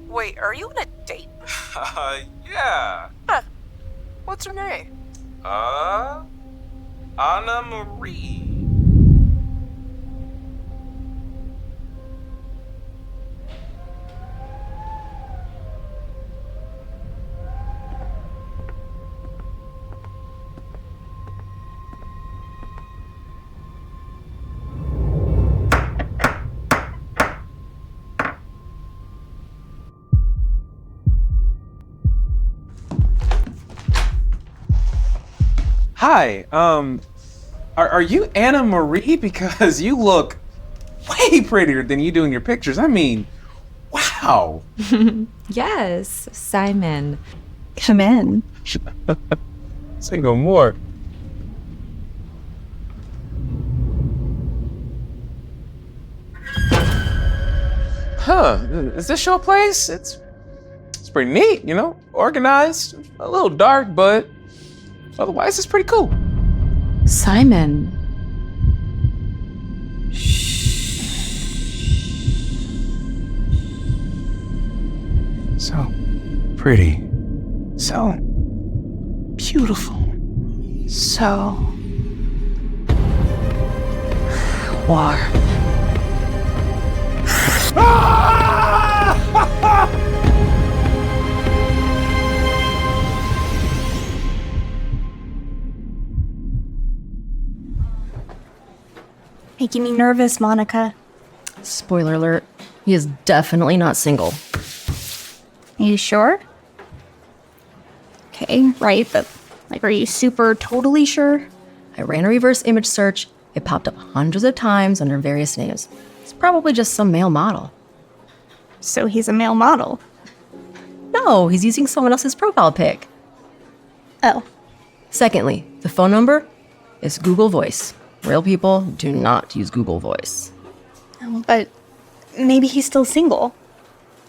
Wait, are you on a date? Yeah. Huh. What's her name? Anna Marie. Hi, are you Anna Marie? Because you look way prettier than you do in your pictures. I mean, wow. Yes, Simon. Come in. Say no more. Huh, is this your place? It's pretty neat, you know? Organized, a little dark, but otherwise it's pretty cool. Simon. So pretty. So beautiful. So warm. Making me nervous, Monica. Spoiler alert, he is definitely not single. Are you sure? Okay, right, but are you super totally sure? I ran a reverse image search. It popped up hundreds of times under various names. It's probably just some male model. So he's a male model. No, he's using someone else's profile pic. Oh. Secondly, the phone number is Google Voice. Real people do not use Google Voice. But maybe he's still single.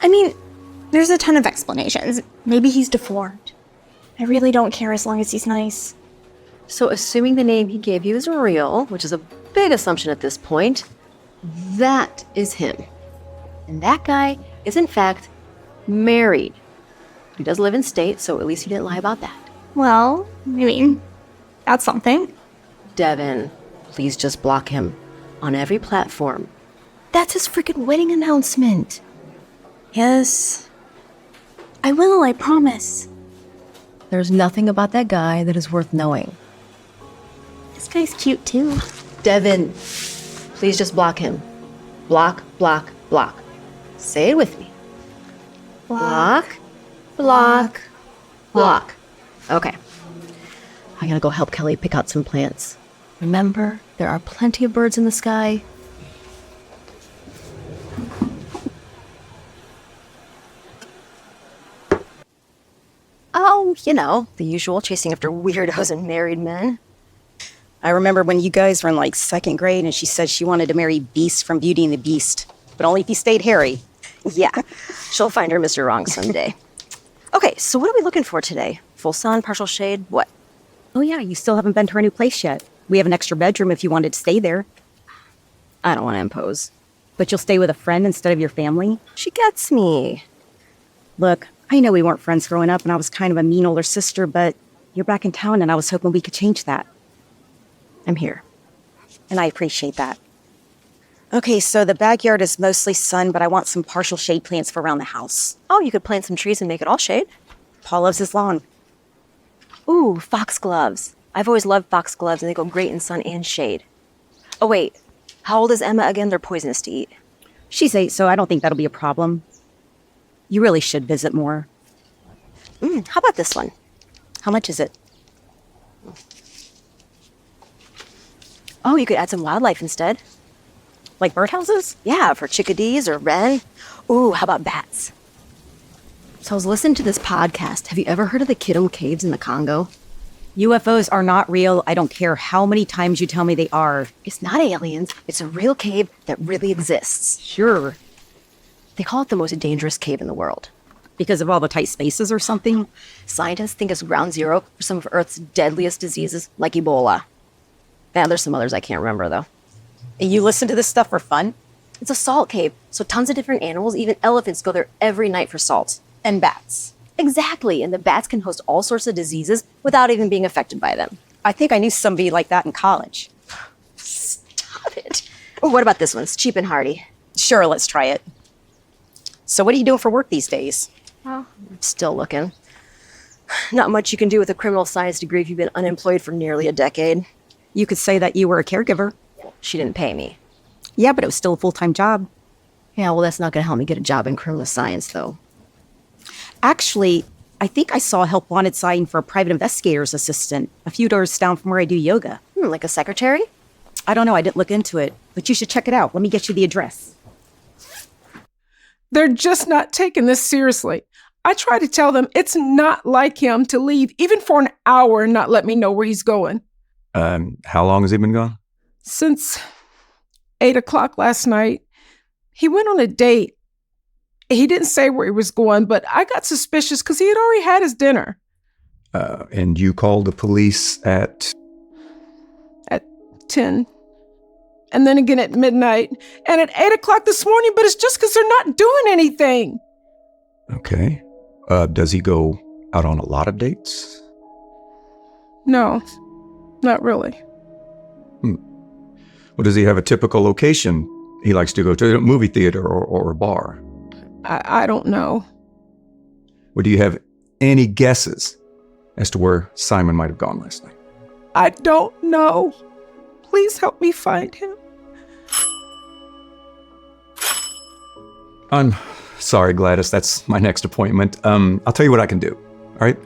I mean, there's a ton of explanations. Maybe he's deformed. I really don't care as long as he's nice. So assuming the name he gave you is real, which is a big assumption at this point, that is him. And that guy is in fact married. He does live in state, so at least he didn't lie about that. Well, I mean, that's something. Devin, please just block him on every platform. That's his freaking wedding announcement. Yes. I will, I promise. There's nothing about that guy that is worth knowing. This guy's cute too. Devin, please just block him. Block, block, block. Say it with me. Block, block, block. Okay. I gotta go help Kelly pick out some plants. Remember, there are plenty of birds in the sky. Oh, you know, the usual, chasing after weirdos and married men. I remember when you guys were in like second grade and she said she wanted to marry Beast from Beauty and the Beast, but only if he stayed hairy. Yeah, she'll find her Mr. Wrong someday. Okay, so what are we looking for today? Full sun, partial shade, what? Oh yeah, you still haven't been to our new place yet. We have an extra bedroom if you wanted to stay there. I don't want to impose. But you'll stay with a friend instead of your family? She gets me. Look, I know we weren't friends growing up and I was kind of a mean older sister, but you're back in town and I was hoping we could change that. I'm here. And I appreciate that. Okay, so the backyard is mostly sun, but I want some partial shade plants for around the house. Oh, you could plant some trees and make it all shade. Paul loves his lawn. Ooh, foxgloves. I've always loved foxgloves and they go great in sun and shade. Oh wait, how old is Emma again? They're poisonous to eat. She's 8, so I don't think that'll be a problem. You really should visit more. How about this one? How much is it? Oh, you could add some wildlife instead. Like birdhouses? Yeah, for chickadees or wren. Ooh, how about bats? So I was listening to this podcast. Have you ever heard of the Kidum Caves in the Congo? UFOs are not real. I don't care how many times you tell me they are. It's not aliens. It's a real cave that really exists. Sure. They call it the most dangerous cave in the world. Because of all the tight spaces or something? Scientists think it's ground zero for some of Earth's deadliest diseases, like Ebola. Yeah, there's some others I can't remember, though. You listen to this stuff for fun? It's a salt cave, so tons of different animals, even elephants, go there every night for salt. And bats. Exactly, and the bats can host all sorts of diseases without even being affected by them. I think I knew somebody like that in college. Stop it. Or what about this one? It's cheap and hearty. Sure, let's try it. So what are you doing for work these days? Well, I'm still looking. Not much you can do with a criminal science degree if you've been unemployed for nearly a decade. You could say that you were a caregiver. She didn't pay me. Yeah, but it was still a full-time job. Yeah, well, that's not going to help me get a job in criminal science, though. Actually, I think I saw a help wanted sign for a private investigator's assistant a few doors down from where I do yoga. Like a secretary? I don't know, I didn't look into it, but you should check it out. Let me get you the address. They're just not taking this seriously. I try to tell them it's not like him to leave even for an hour and not let me know where he's going. How long has he been gone? Since 8 o'clock last night, he went on a date. He didn't say where he was going, but I got suspicious because he had already had his dinner. And you called the police at 10. And then again at midnight. And at 8 o'clock this morning, but it's just because they're not doing anything. Okay. Does he go out on a lot of dates? No, not really. Well, does he have a typical location he likes to go to, a movie theater or a bar? I don't know. Or do you have any guesses as to where Simon might have gone last night? I don't know. Please help me find him. I'm sorry, Gladys. That's my next appointment. I'll tell you what I can do. All right?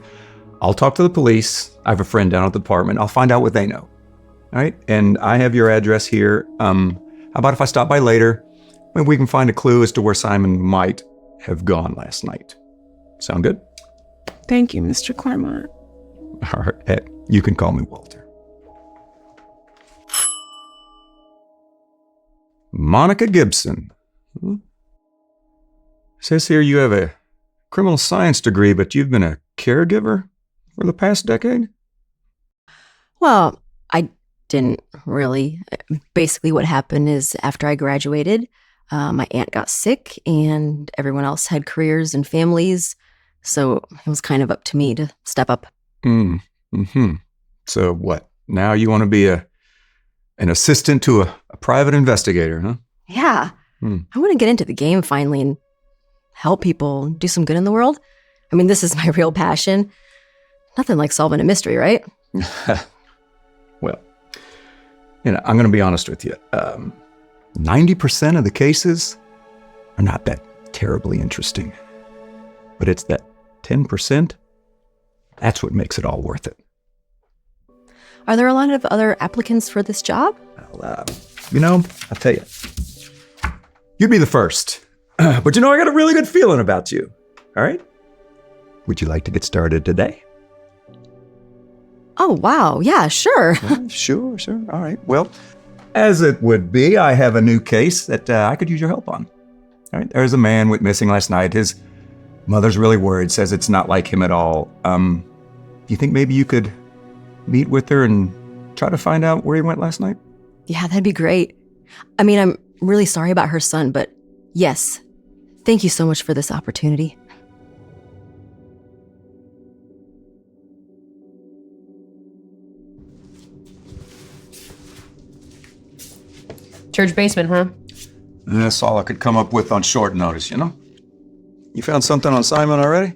I'll talk to the police. I have a friend down at the department. I'll find out what they know. All right? And I have your address here. How about if I stop by later? Maybe we can find a clue as to where Simon might have gone last night. Sound good? Thank you, Mr. Claremont. All right. Hey, you can call me Walter. Monica Gibson. Says here you have a criminal science degree, but you've been a caregiver for the past decade? Well, I didn't really. Basically, what happened is after I graduated, my aunt got sick and everyone else had careers and families. So it was kind of up to me to step up. So what? Now you want to be an assistant to a private investigator, huh? Yeah. I want to get into the game finally and help people do some good in the world. I mean, this is my real passion. Nothing like solving a mystery, right? Well, I'm going to be honest with you. 90% of the cases are not that terribly interesting. But it's that 10%, that's what makes it all worth it. Are there a lot of other applicants for this job? Well, I'll tell you. You'd be the first. But I got a really good feeling about you. All right? Would you like to get started today? Oh, wow. Yeah, sure. Sure. All right. Well, as it would be, I have a new case that I could use your help on. All right. There's a man went missing last night. His mother's really worried, says it's not like him at all. Do you think maybe you could meet with her and try to find out where he went last night? Yeah, that'd be great. I mean, I'm really sorry about her son, but yes, thank you so much for this opportunity. Church basement, huh? That's all I could come up with on short notice, You found something on Simon already?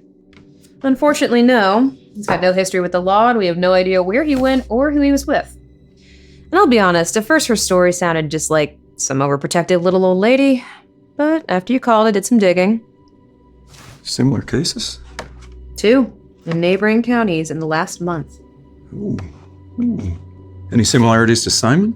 Unfortunately, no. He's got no history with the law, and we have no idea where he went or who he was with. And I'll be honest, at first her story sounded just like some overprotective little old lady, but after you called, I did some digging. Similar cases? 2 in neighboring counties in the last month. Ooh. Any similarities to Simon?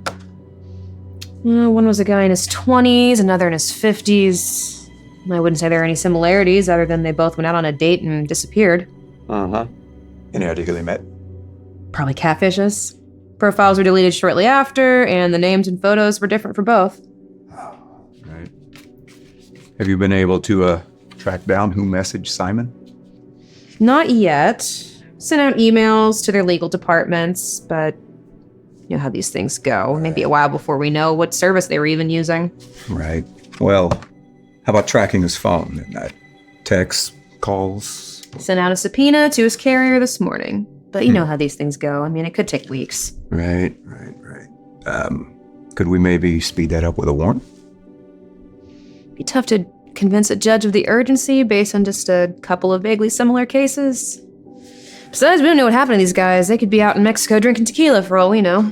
One was a guy in his 20s, another in his 50s. I wouldn't say there are any similarities other than they both went out on a date and disappeared. Uh-huh. Any idea who they met? Probably catfishes. Profiles were deleted shortly after, and the names and photos were different for both. Right. Have you been able to track down who messaged Simon? Not yet. Sent out emails to their legal departments, but You know how these things go. Maybe a while before we know what service they were even using. Right. Well, how about tracking his phone at night? Texts, calls? Sent out a subpoena to his carrier this morning. But you know how these things go. I mean, it could take weeks. Right. Could we maybe speed that up with a warrant? Be tough to convince a judge of the urgency based on just a couple of vaguely similar cases. Besides, we don't know what happened to these guys. They could be out in Mexico drinking tequila for all we know.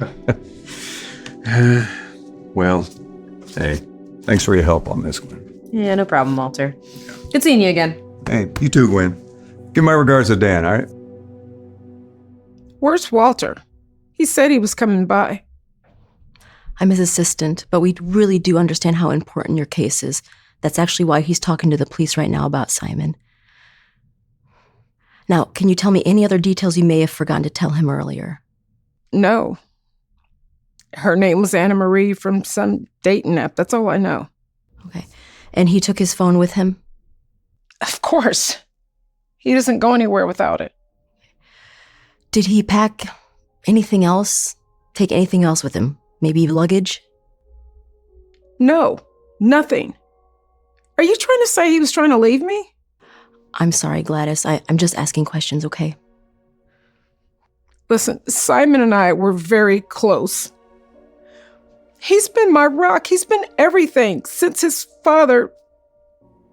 Well, hey, thanks for your help on this one. Yeah, no problem, Walter. Good seeing you again. Hey, you too, Gwen. Give my regards to Dan, all right? Where's Walter? He said he was coming by. I'm his assistant, but we really do understand how important your case is. That's actually why he's talking to the police right now about Simon. Now, can you tell me any other details you may have forgotten to tell him earlier? No. Her name was Anna Marie from some dating app. That's all I know. Okay. And he took his phone with him? Of course. He doesn't go anywhere without it. Did he pack anything else? Take anything else with him? Maybe luggage? No, nothing. Are you trying to say he was trying to leave me? I'm sorry, Gladys. I'm just asking questions, okay? Listen, Simon and I were very close. He's been my rock. He's been everything since his father,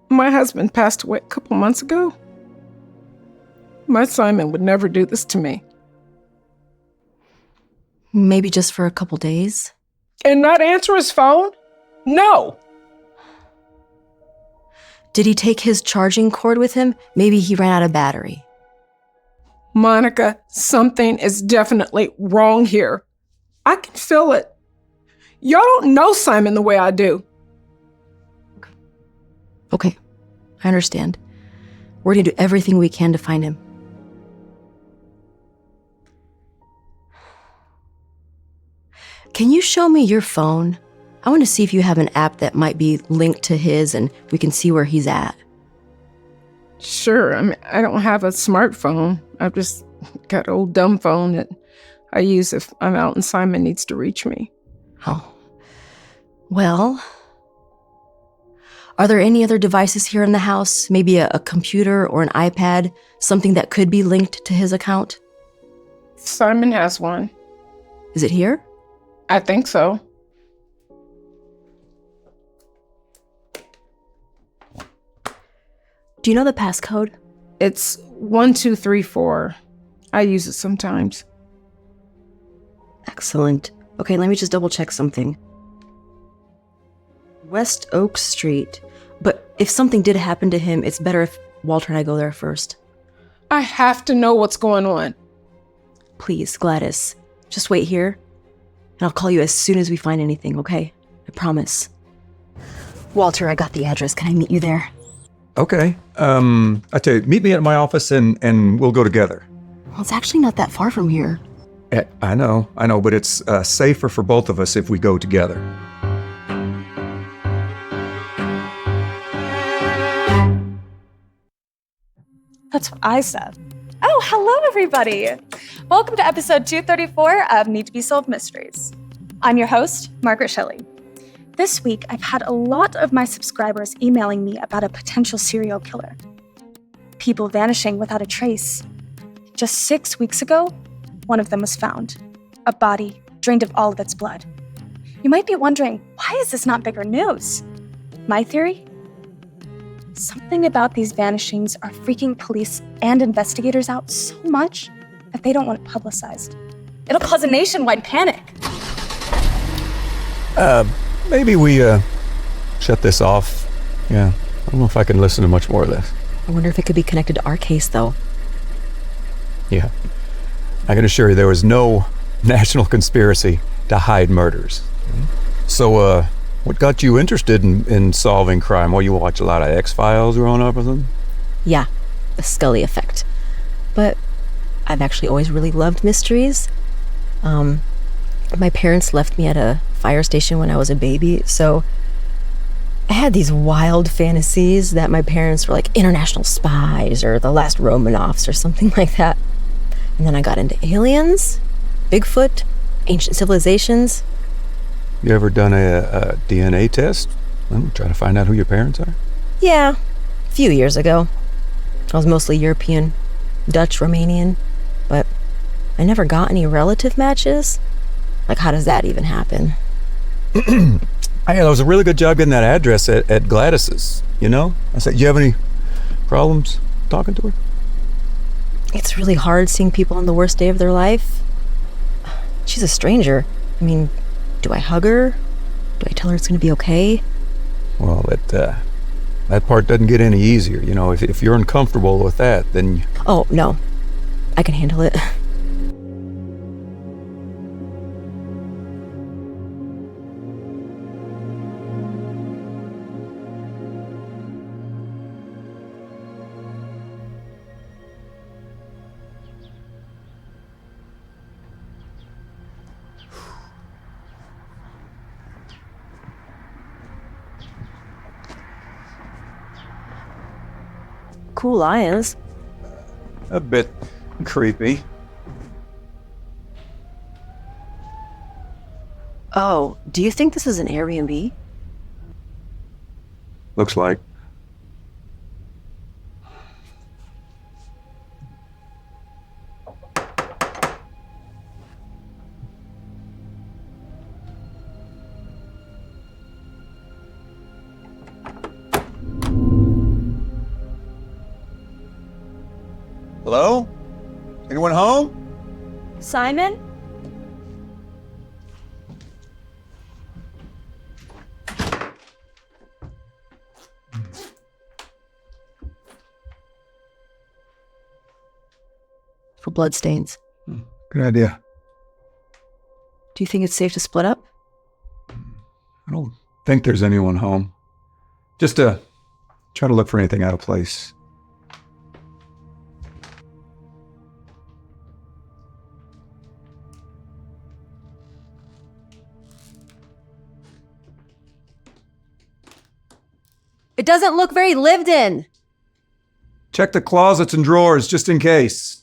my husband, passed away a couple months ago. My Simon would never do this to me. Maybe just for a couple days? And not answer his phone? No! Did he take his charging cord with him? Maybe he ran out of battery. Monica, something is definitely wrong here. I can feel it. Y'all don't know Simon the way I do. Okay, I understand. We're going to do everything we can to find him. Can you show me your phone? I want to see if you have an app that might be linked to his and we can see where he's at. Sure, I mean, I don't have a smartphone. I've just got an old dumb phone that I use if I'm out and Simon needs to reach me. Oh. Well, are there any other devices here in the house? Maybe a computer or an iPad? Something that could be linked to his account? Simon has one. Is it here? I think so. Do you know the passcode? It's 1234. I use it sometimes. Excellent. Okay, let me just double check something. West Oak Street. But if something did happen to him, it's better if Walter and I go there first. I have to know what's going on. Please, Gladys, just wait here, and I'll call you as soon as we find anything, okay? I promise. Walter, I got the address. Can I meet you there? Okay. I tell you, meet me at my office and we'll go together. Well, it's actually not that far from here. I know, but it's safer for both of us if we go together. That's what I said. Oh, hello, everybody. Welcome to episode 234 of Need to Be Solved Mysteries. I'm your host, Margaret Shelley. This week, I've had a lot of my subscribers emailing me about a potential serial killer. People vanishing without a trace. Just 6 weeks ago, one of them was found. A body drained of all of its blood. You might be wondering, why is this not bigger news? My theory? Something about these vanishings are freaking police and investigators out so much that they don't want it publicized. It'll cause a nationwide panic. Maybe we shut this off. Yeah, I don't know if I can listen to much more of this. I wonder if it could be connected to our case, though. Yeah. I can assure you there was no national conspiracy to hide murders. So, what got you interested in solving crime? Well, you watch a lot of X-Files growing up or something? Yeah, the Scully effect. But I've actually always really loved mysteries. My parents left me at a fire station when I was a baby, so I had these wild fantasies that my parents were like international spies or the last Romanovs or something like that. And then I got into aliens, Bigfoot, Ancient civilizations? You ever done a DNA test? Try to find out who your parents are? Yeah, a few years ago. I was mostly European, Dutch, Romanian, but I never got any relative matches. Like, how does that even happen? That was a really good job getting that address at Gladys's, you know? I said, you have any problems talking to her? It's really hard seeing people on the worst day of their life. She's a stranger. I mean, do I hug her? Do I tell her it's gonna be okay? Well, that part doesn't get any easier. You know, if you're uncomfortable with that, then... Oh, no. I can handle it. Cool lions. A bit creepy. Oh, do you think this is an Airbnb? Looks like. Hello? Anyone home? Simon? For bloodstains. Good idea. Do you think it's safe to split up? I don't think there's anyone home. Just try to look for anything out of place. It doesn't look very lived in. Check the closets and drawers just in case.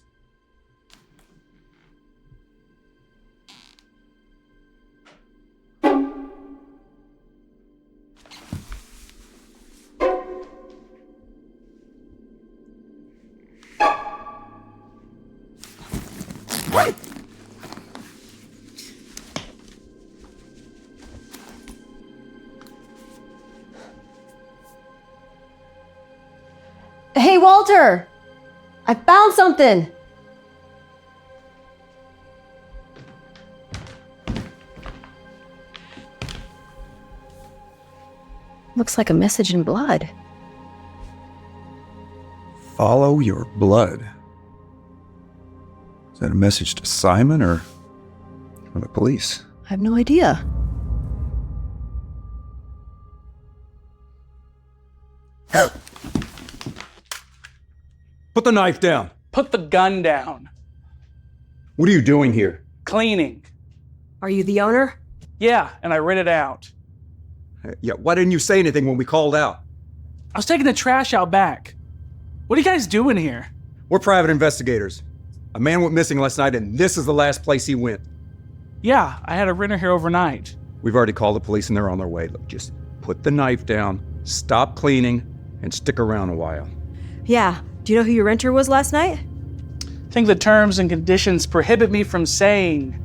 Hey, Walter! I found something! Looks like a message in blood. Follow your blood. Is that a message to Simon or the police? I have no idea. Put the knife down. Put the gun down. What are you doing here? Cleaning. Are you the owner? Yeah, and I rented out. Yeah, why didn't you say anything when we called out? I was taking the trash out back. What are you guys doing here? We're private investigators. A man went missing last night, and this is the last place he went. Yeah, I had a renter here overnight. We've already called the police, and they're on their way. Look, just put the knife down, stop cleaning, and stick around a while. Yeah. Do you know who your renter was last night? I think the terms and conditions prohibit me from saying.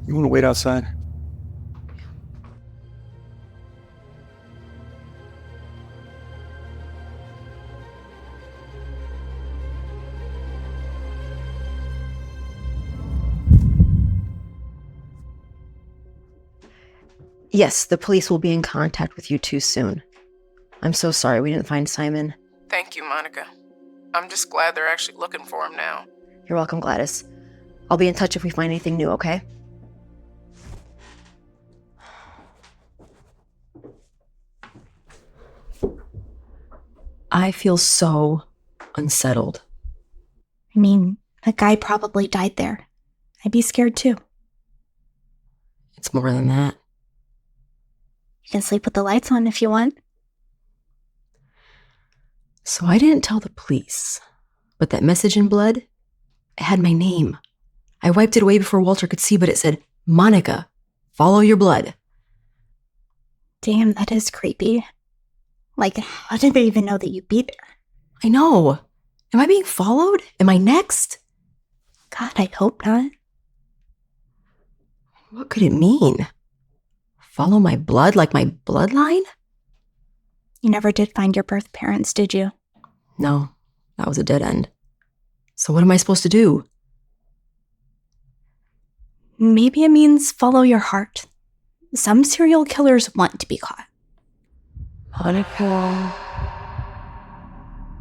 You want to wait outside? Yes, the police will be in contact with you too soon. I'm so sorry we didn't find Simon. Thank you, Monica. I'm just glad they're actually looking for him now. You're welcome, Gladys. I'll be in touch if we find anything new, okay? I feel so unsettled. I mean, a guy probably died there. I'd be scared too. It's more than that. You can sleep with the lights on if you want. So I didn't tell the police, but that message in blood, It had my name. I wiped it away before Walter could see, but it said, Monica, follow your blood. Damn, that is creepy. Like, how did they even know that you'd be there? I know. Am I being followed? Am I next? God, I hope not. What could it mean? Follow my blood like my bloodline? You never did find your birth parents, did you? No, that was a dead end. So what am I supposed to do? Maybe it means follow your heart. Some serial killers want to be caught. Monica.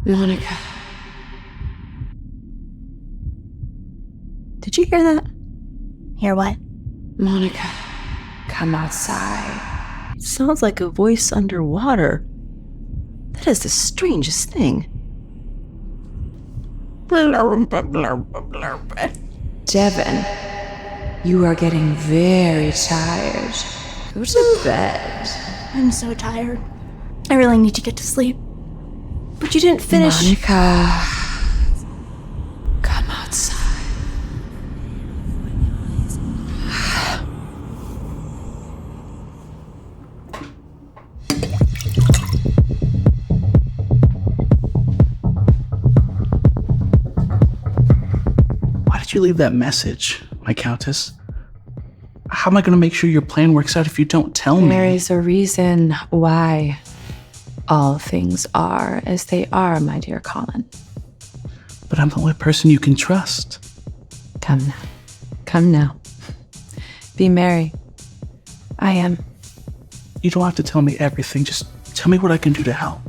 Monica. Did you hear that? Hear what? Monica, come outside. It sounds like a voice underwater. That is the strangest thing. Devin, you are getting very tired. Go to bed. I'm so tired. I really need to get to sleep. But you didn't finish. Monica, come outside. Why did you leave that message, my countess? How am I going to make sure your plan works out if you don't tell me? There is a reason why all things are as they are, my dear Colin. But I'm the only person you can trust. Come now. Come now. Be merry. I am. You don't have to tell me everything. Just tell me what I can do to help.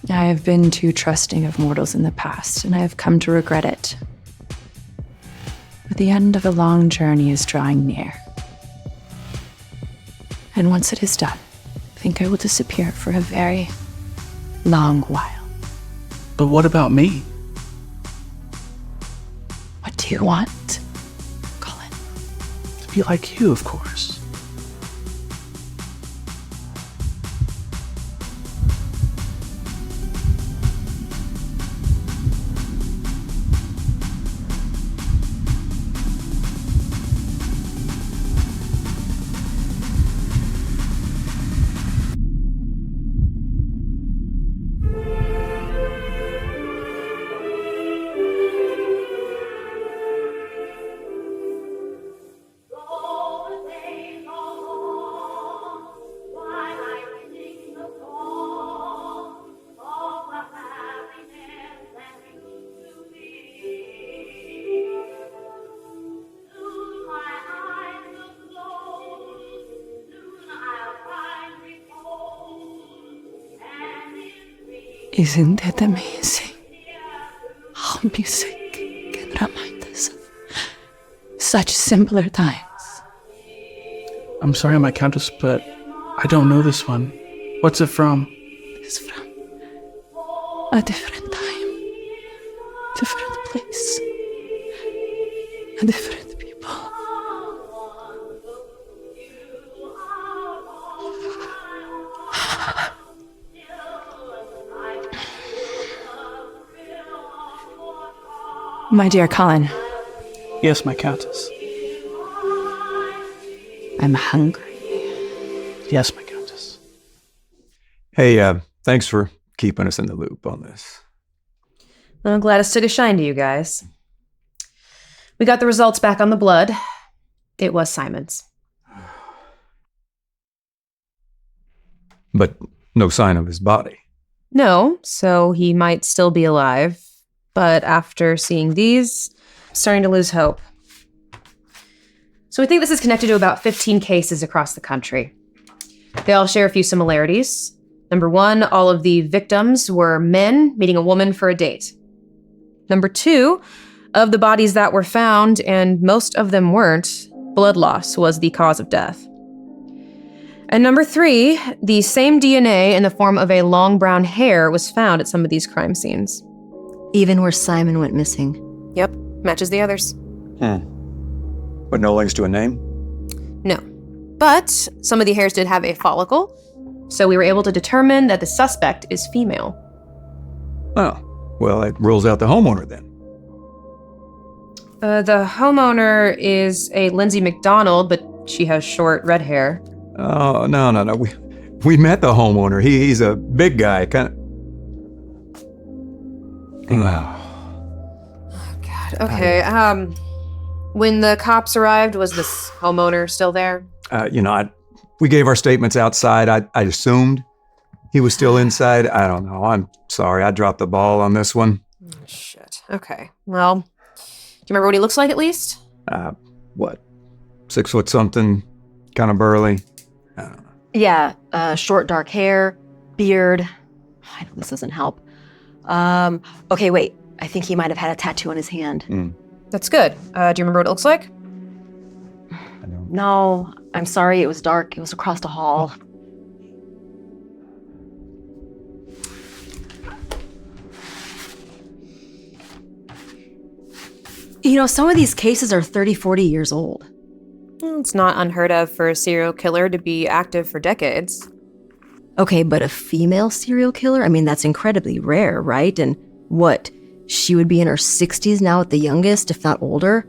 I have been too trusting of mortals in the past, and I have come to regret it. But the end of a long journey is drawing near. And once it is done, I think I will disappear for a very long while. But what about me? What do you want, Colin? To be like you, of course. Isn't it amazing how music can remind us of such simpler times? I'm sorry, my countess, but I don't know this one. What's it from? It's from a different time, different place, a different people. My dear Colin. Yes, my countess. I'm hungry. Yes, my countess. Hey, thanks for keeping us in the loop on this. I'm glad it took a shine to you guys. We got the results back on the blood. It was Simon's. But no sign of his body. No, so he might still be alive. But after seeing these, I'm starting to lose hope. So we think this is connected to about 15 cases across the country. They all share a few similarities. Number one, all of the victims were men meeting a woman for a date. Number two, of the bodies that were found, and most of them weren't, blood loss was the cause of death. And number three, the same DNA in the form of a long brown hair was found at some of these crime scenes. Even where Simon went missing. Yep, matches the others. But no links to a name? No. But some of the hairs did have a follicle, so we were able to determine that the suspect is female. Oh, well, that rules out the homeowner then. The homeowner is a Lindsay McDonald, but she has short red hair. Oh, no. We met the homeowner. He's a big guy, kind of. God. Okay. When the cops arrived, was this homeowner still there? We gave our statements outside. I assumed he was still inside. I don't know. I'm sorry. I dropped the ball on this one. Shit. Okay. Well, do you remember what he looks like at least? What? 6 foot something, kind of burly. I don't know. Yeah, short dark hair, beard. I know this doesn't help. Okay, wait. I think he might have had a tattoo on his hand. That's good. Do you remember what it looks like? No, I'm sorry. It was dark. It was across the hall. Some of these cases are 30, 40 years old. It's not unheard of for a serial killer to be active for decades. Okay, but a female serial killer? I mean, that's incredibly rare, right? And what? She would be in her 60s now at the youngest, if not older?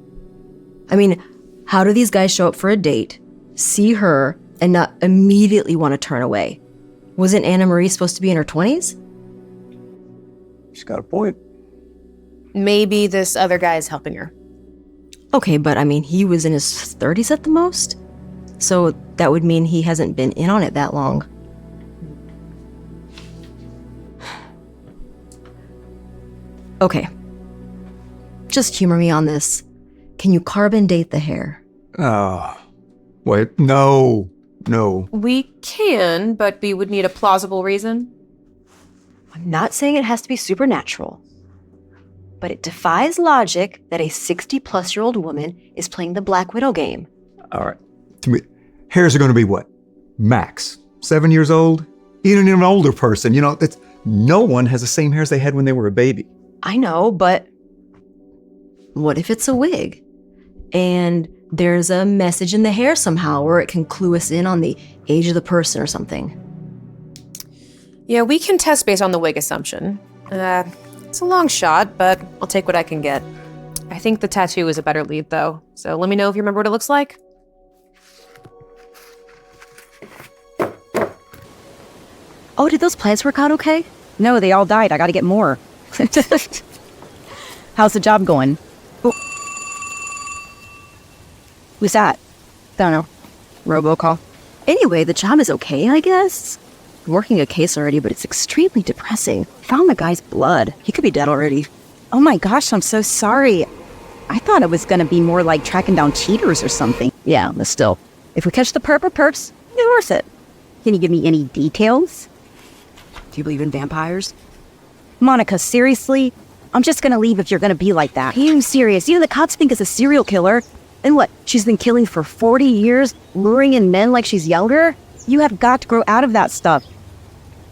I mean, how do these guys show up for a date, see her, and not immediately want to turn away? Wasn't Anna Marie supposed to be in her 20s? She's got a point. Maybe this other guy is helping her. Okay, but I mean, he was in his 30s at the most? So that would mean he hasn't been in on it that long. Okay. Just humor me on this. Can you carbon date the hair? Oh, wait, no. We can, but we would need a plausible reason. I'm not saying it has to be supernatural, but it defies logic that a 60-plus-year-old woman is playing the Black Widow game. All right. To me, hairs are going to be what? Max. 7 years old? Even an older person. No one has the same hairs they had when they were a baby. I know, but what if it's a wig? And there's a message in the hair somehow, or it can clue us in on the age of the person or something. Yeah, we can test based on the wig assumption. It's a long shot, but I'll take what I can get. I think the tattoo is a better lead, though. So let me know if you remember what it looks like. Oh, did those plants work out okay? No, they all died. I gotta get more. How's the job going? Oh. Who's that? Don't know. Robocall. Anyway, the job is okay, I guess. I'm working a case already, but it's extremely depressing. Found the guy's blood. He could be dead already. Oh my gosh, I'm so sorry. I thought it was gonna be more like tracking down cheaters or something. Yeah, but still. If we catch the perp or perps, it's worth it. Can you give me any details? Do you believe in vampires? Monica, seriously? I'm just gonna leave if you're gonna be like that. I'm serious. The cops think it's a serial killer. And what, she's been killing for 40 years, luring in men like she's younger? You have got to grow out of that stuff.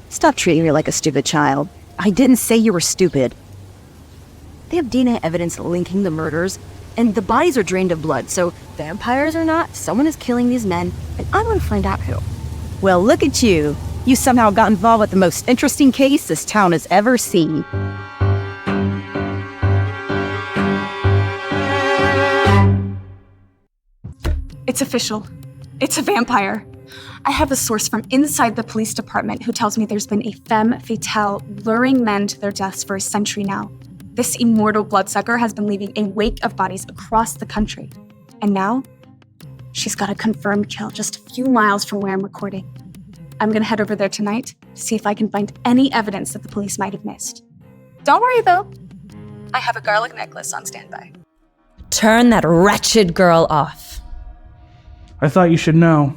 Stop treating her like a stupid child. I didn't say you were stupid. They have DNA evidence linking the murders, and the bodies are drained of blood, so vampires or not, someone is killing these men, and I want to find out who. Well, look at you. You somehow got involved with the most interesting case this town has ever seen. It's official. It's a vampire. I have a source from inside the police department who tells me there's been a femme fatale luring men to their deaths for a century now. This immortal bloodsucker has been leaving a wake of bodies across the country. And now, she's got a confirmed kill just a few miles from where I'm recording. I'm gonna head over there tonight to see if I can find any evidence that the police might have missed. Don't worry though. I have a garlic necklace on standby. Turn that wretched girl off. I thought you should know.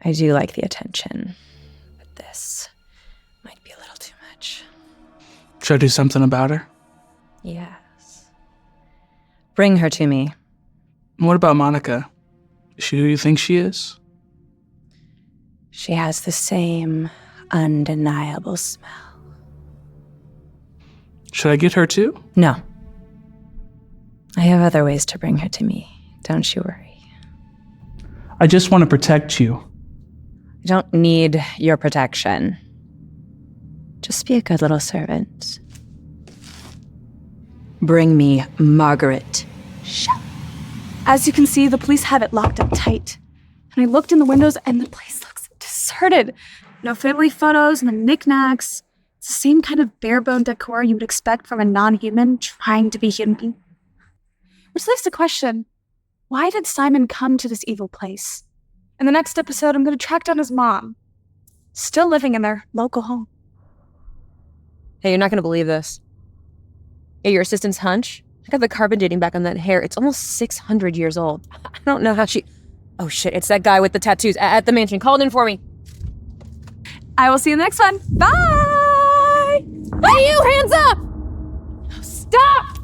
I do like the attention, but this might be a little too much. Should I do something about her? Yes. Bring her to me. What about Monica? Is she who you think she is? She has the same undeniable smell. Should I get her too? No. I have other ways to bring her to me. Don't you worry. I just want to protect you. I don't need your protection. Just be a good little servant. Bring me Margaret Shut. As you can see, the police have it locked up tight. And I looked in the windows and the place looks deserted. No family photos, no knickknacks. It's the same kind of bare-bone decor you would expect from a non-human trying to be human. Which leaves the question, why did Simon come to this evil place? In the next episode, I'm going to track down his mom, still living in their local home. Hey, you're not gonna believe this. Yeah, your assistant's hunch? Check out the carbon dating back on that hair. It's almost 600 years old. I don't know how she... Oh shit, it's that guy with the tattoos at the mansion. Call it in for me. I will see you in the next one. Bye! Hey, you! Hands up! Stop!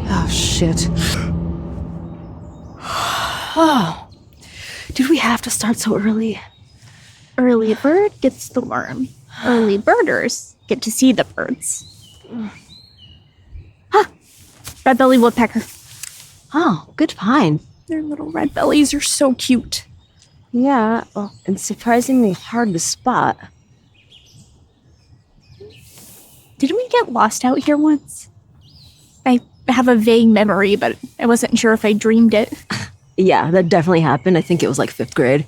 Oh, shit. Oh. Did we have to start so early? Early bird gets the worm. Early birders get to see the birds. Red-bellied woodpecker. Oh, good find. Their little red bellies are so cute. Yeah, well, and surprisingly hard to spot. Didn't we get lost out here once? I have a vague memory, but I wasn't sure if I dreamed it. Yeah, that definitely happened. I think it was like 5th grade.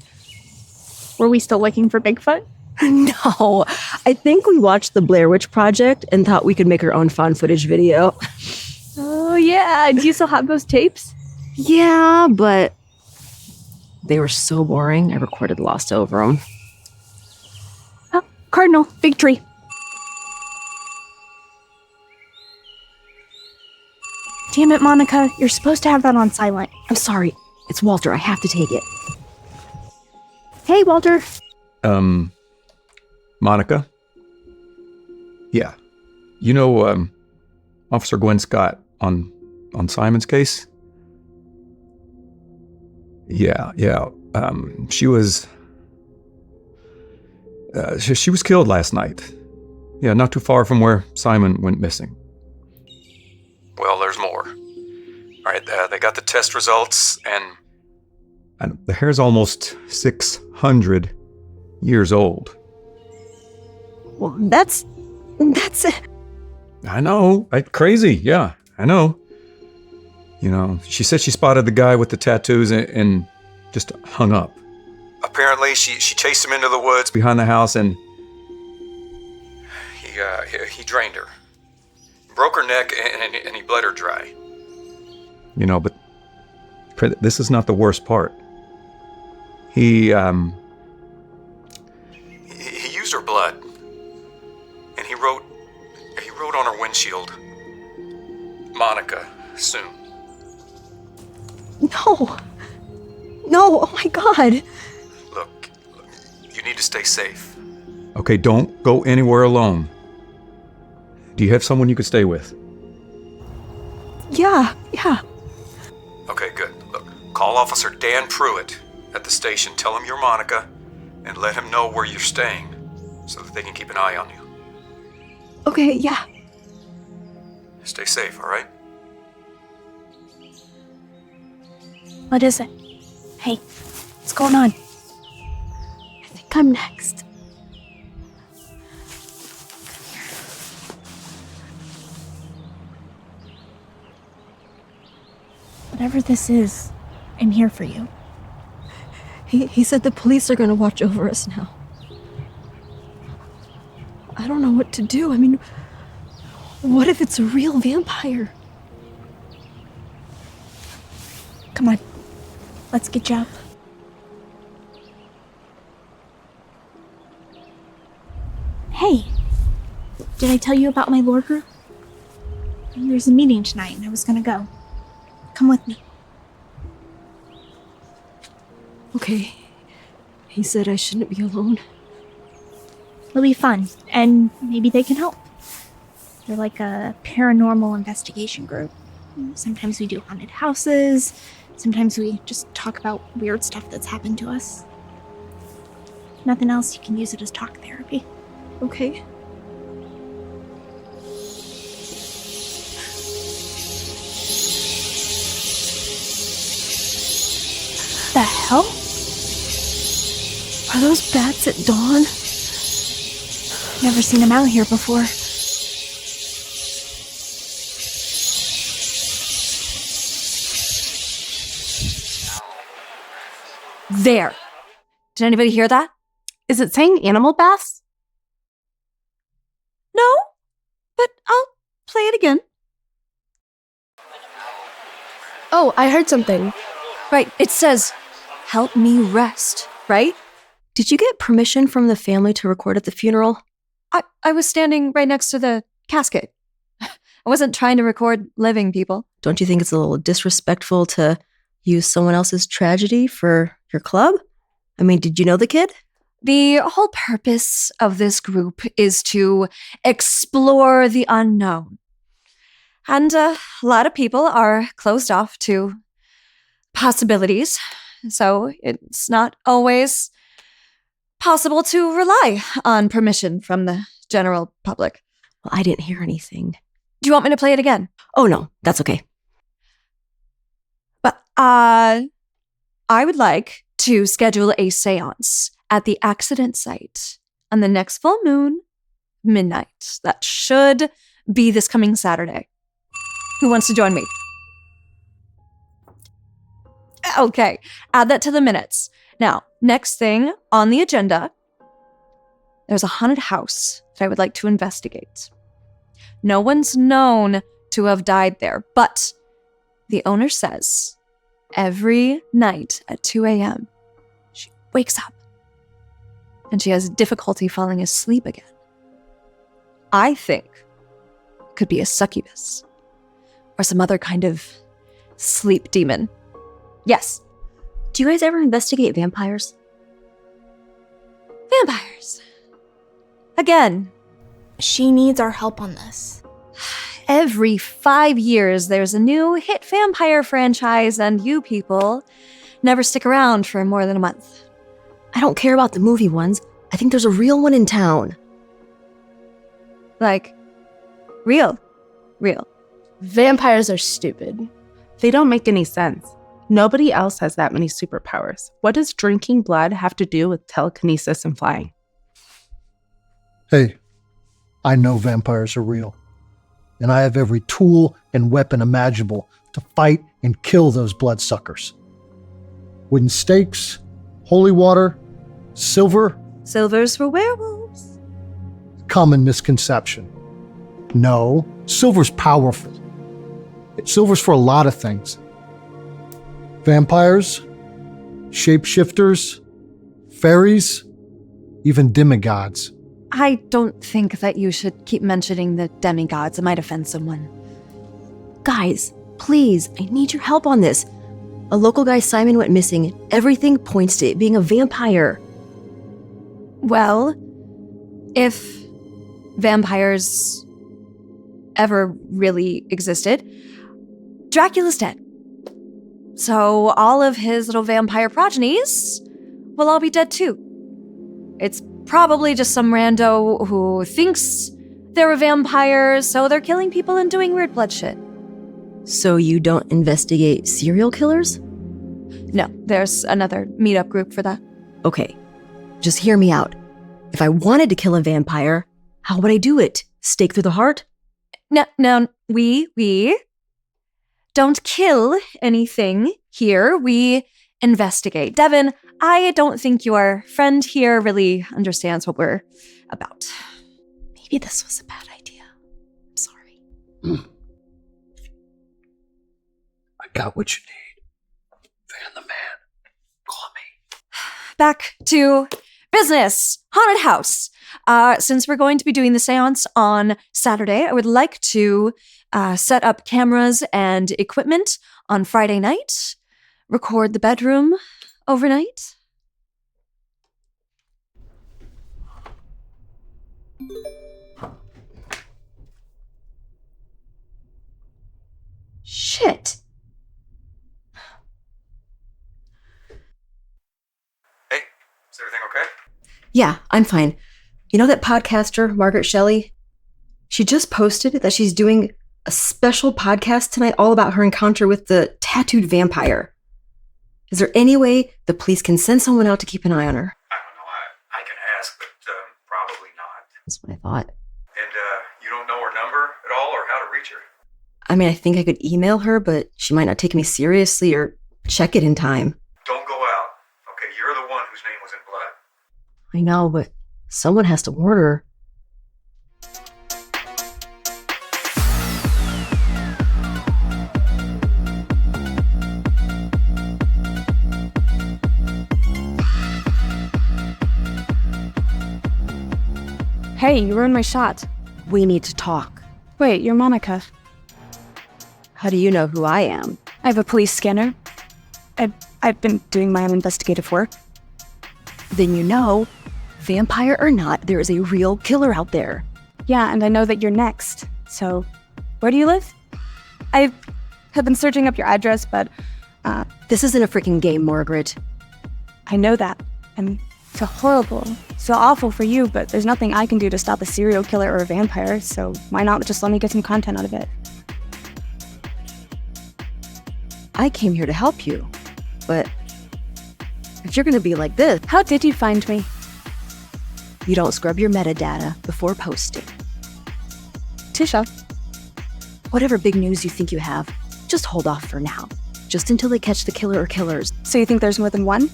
Were we still looking for Bigfoot? No, I think we watched the Blair Witch Project and thought we could make our own found footage video. Oh, yeah. Do you still have those tapes? Yeah, but they were so boring, I recorded Lost over them. Oh, Cardinal, big tree. Damn it, Monica. You're supposed to have that on silent. I'm sorry. It's Walter. I have to take it. Hey, Walter. Monica? Yeah. You know, Officer Gwen Scott on Simon's case? Yeah. She was... she was killed last night. Yeah, not too far from where Simon went missing. Well, there's more. All right, they got the test results, and the hair's almost 600 years old. Well, that's it. I know. Crazy. Yeah, I know. You know, she said she spotted the guy with the tattoos and just hung up. Apparently, she chased him into the woods behind the house, and he drained her. Broke her neck, and he bled her dry. You know, but this is not the worst part. He used her blood, and he wrote on her windshield, Monica, soon. No, oh my God. Look, you need to stay safe. Okay, don't go anywhere alone. Do you have someone you could stay with? Yeah. Okay, good. Look, call Officer Dan Pruitt at the station. Tell him you're Monica, and let him know where you're staying, so that they can keep an eye on you. Okay, yeah. Stay safe, all right? What is it? Hey, what's going on? I think I'm next. Whatever this is, I'm here for you. He said the police are gonna watch over us now. I don't know what to do. I mean, what if it's a real vampire? Come on, let's get you up. Hey, did I tell you about my lore group? There's a meeting tonight and I was gonna go. Come with me. Okay. He said I shouldn't be alone. It'll be fun, and maybe they can help. We're like a paranormal investigation group. Sometimes we do haunted houses. Sometimes we just talk about weird stuff that's happened to us. Nothing else, you can use it as talk therapy. Okay. The hell? Are those bats at dawn? Never seen them out here before. There. Did anybody hear that? Is it saying animal baths? No, but I'll play it again. Oh, I heard something. Right, it says, help me rest, right? Did you get permission from the family to record at the funeral? I was standing right next to the casket. I wasn't trying to record living people. Don't you think it's a little disrespectful to use someone else's tragedy for your club? I mean, did you know the kid? The whole purpose of this group is to explore the unknown. And a lot of people are closed off to possibilities, so it's not always possible to rely on permission from the general public. Well, I didn't hear anything. Do you want me to play it again? Oh, no, that's okay. But I would like to schedule a seance at the accident site on the next full moon, midnight. That should be this coming Saturday. Who wants to join me? Okay, add that to the minutes. Now, next thing on the agenda, there's a haunted house that I would like to investigate. No one's known to have died there, but the owner says every night at 2 a.m., she wakes up and she has difficulty falling asleep again. I think it could be a succubus or some other kind of sleep demon. Yes. Do you guys ever investigate vampires? Vampires. Again. She needs our help on this. Every 5 years, there's a new hit vampire franchise, and you people never stick around for more than a month. I don't care about the movie ones. I think there's a real one in town. Like, real. Vampires are stupid. They don't make any sense. Nobody else has that many superpowers. What does drinking blood have to do with telekinesis and flying? Hey, I know vampires are real. And I have every tool and weapon imaginable to fight and kill those bloodsuckers. Wooden stakes, holy water, silver. Silver's for werewolves. Common misconception. No, silver's powerful. Silver's for a lot of things. Vampires, shapeshifters, fairies, even demigods. I don't think that you should keep mentioning the demigods. It might offend someone. Guys, please, I need your help on this. A local guy, Simon, went missing. Everything points to it being a vampire. Well, if vampires ever really existed, Dracula's dead. So all of his little vampire progenies will all be dead too. It's probably just some rando who thinks they're a vampire, so they're killing people and doing weird blood shit. So you don't investigate serial killers? No, there's another meetup group for that. Okay, just hear me out. If I wanted to kill a vampire, how would I do it? Stake through the heart? No, we don't kill anything here. We investigate. Devin, I don't think your friend here really understands what we're about. Maybe this was a bad idea. I'm sorry. I got what you need. Van the man. Call me. Back to business. Haunted house. Since we're going to be doing the seance on Saturday, I would like to set up cameras and equipment on Friday night, record the bedroom overnight. Shit. Hey, is everything okay? Yeah, I'm fine. You know that podcaster, Margaret Shelley? She just posted that she's doing a special podcast tonight all about her encounter with the tattooed vampire. Is there any way the police can send someone out to keep an eye on her? I don't know. I can ask, but probably not. That's what I thought. And you don't know her number at all or how to reach her? I mean, I think I could email her, but she might not take me seriously or check it in time. Don't go out. Okay, you're the one whose name was in blood. I know, but someone has to warn her. Hey, you ruined my shot. We need to talk. Wait, you're Monica. How do you know who I am? I have a police scanner. I've been doing my own investigative work. Then you know, vampire or not, there is a real killer out there. Yeah, and I know that you're next. So, where do you live? I have been searching up your address, but this isn't a freaking game, Margaret. I know that. And so horrible, so awful for you, but there's nothing I can do to stop a serial killer or a vampire, so why not just let me get some content out of it? I came here to help you, but if you're gonna be like this... How did you find me? You don't scrub your metadata before posting. Tisha. Whatever big news you think you have, just hold off for now. Just until they catch the killer or killers. So you think there's more than one?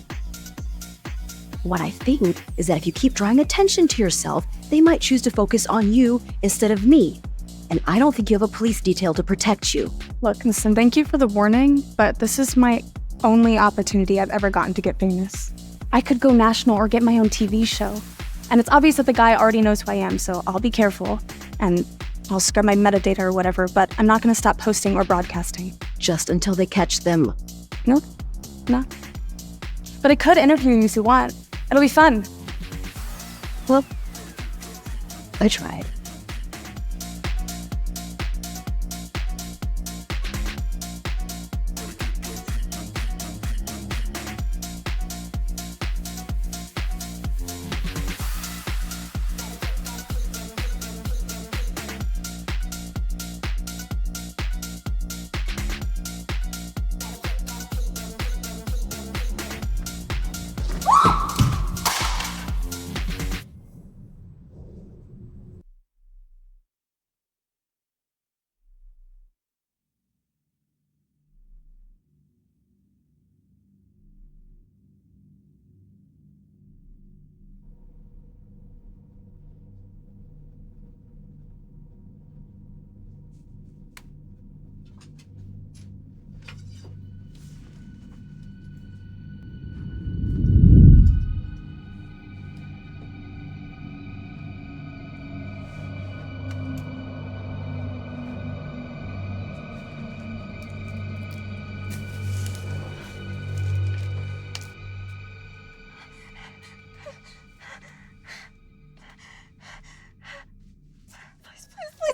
What I think is that if you keep drawing attention to yourself, they might choose to focus on you instead of me. And I don't think you have a police detail to protect you. Look, listen, thank you for the warning, but this is my only opportunity I've ever gotten to get famous. I could go national or get my own TV show. And it's obvious that the guy already knows who I am, so I'll be careful. And I'll scrub my metadata or whatever, but I'm not gonna stop posting or broadcasting. Just until they catch them. No. But I could interview you if you want. It'll be fun. Well, I tried.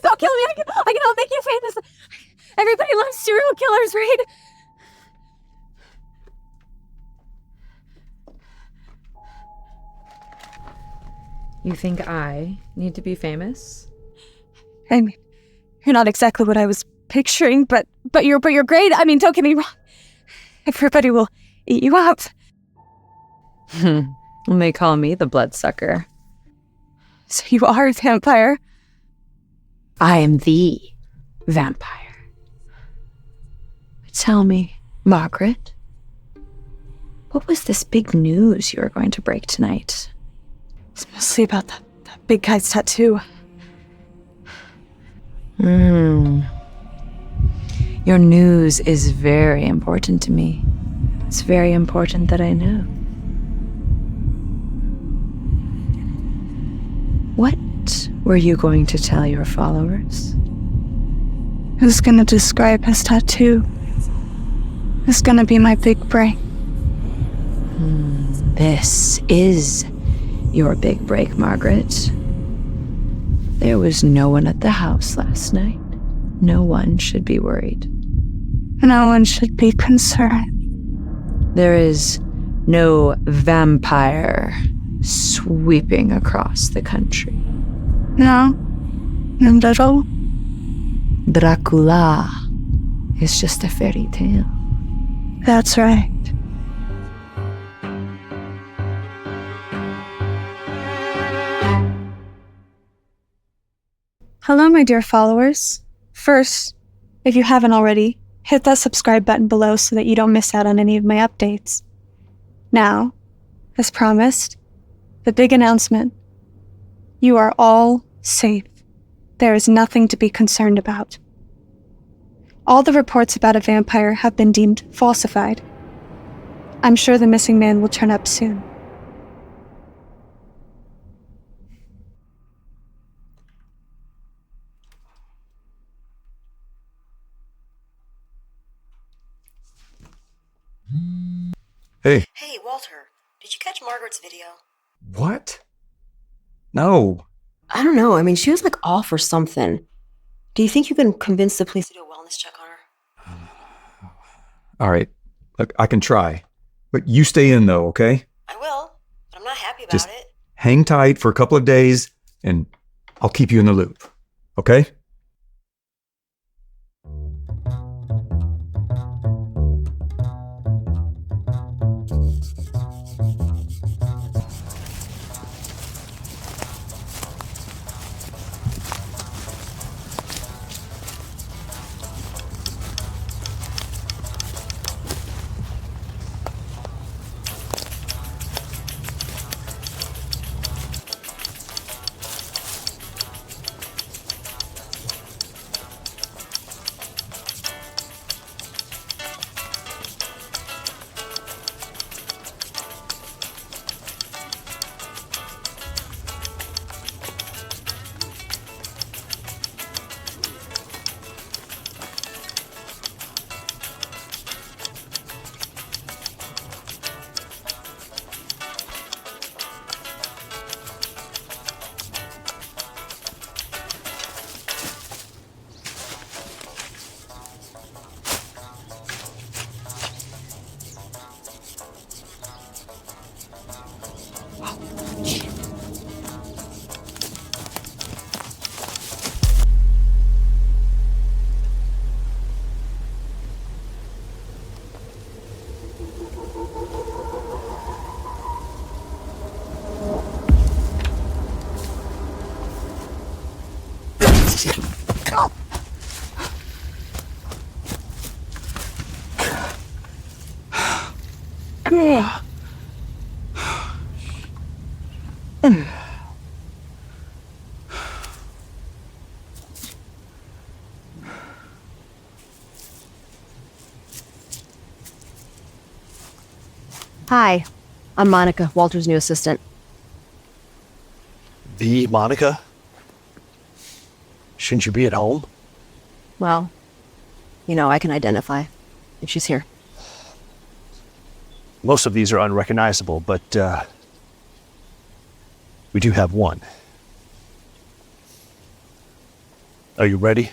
Don't kill me. I can help make you famous. Everybody loves serial killers, right? You think I need to be famous? I mean, you're not exactly what I was picturing, but you're great. I mean, don't get me wrong. Everybody will eat you up. They call me the bloodsucker. So you are a vampire? I am the vampire. Tell me, Margaret, what was this big news you were going to break tonight? It's mostly about that big guy's tattoo. Your news is very important to me. It's very important that I know. What were you going to tell your followers? Who's gonna describe his tattoo? It's gonna be my big break. This is your big break, Margaret. There was no one at the house last night. No one should be worried. No one should be concerned. There is no vampire sweeping across the country. No? Little? Dracula is just a fairy tale. That's right. Hello, my dear followers. First, if you haven't already, hit that subscribe button below so that you don't miss out on any of my updates. Now, as promised, the big announcement. You are all safe. There is nothing to be concerned about. All the reports about a vampire have been deemed falsified. I'm sure the missing man will turn up soon. Hey. Hey, Walter, did you catch Margaret's video? What? No. I don't know. I mean, she was like off or something. Do you think you can convince the police to do a wellness check on her? All right. Look, I can try. But you stay in, though, okay? I will, but I'm not happy about Just it. hang tight for a couple of days, and I'll keep you in the loop, okay? Hi, I'm Monica, Walter's new assistant. The Monica? Shouldn't you be at home? Well, you know, I can identify if she's here. Most of these are unrecognizable, but we do have one. Are you ready?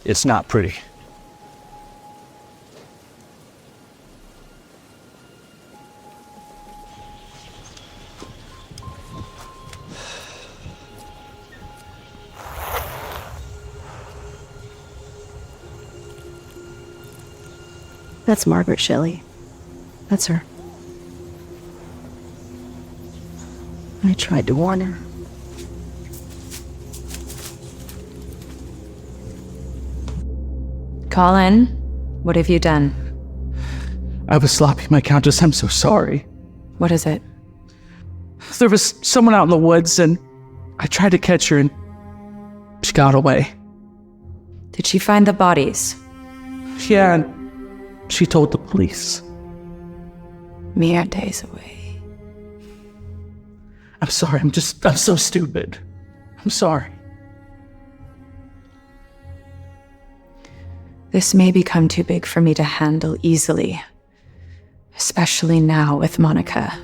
It's not pretty. That's Margaret Shelley. That's her. I tried to warn her. Colin, what have you done? I was sloppy, my Countess. I'm so sorry. What is it? There was someone out in the woods, and I tried to catch her, and she got away. Did she find the bodies? Yeah, and she told the police. Mere days away. I'm sorry, I'm so stupid. I'm sorry. This may become too big for me to handle easily, especially now with Monica.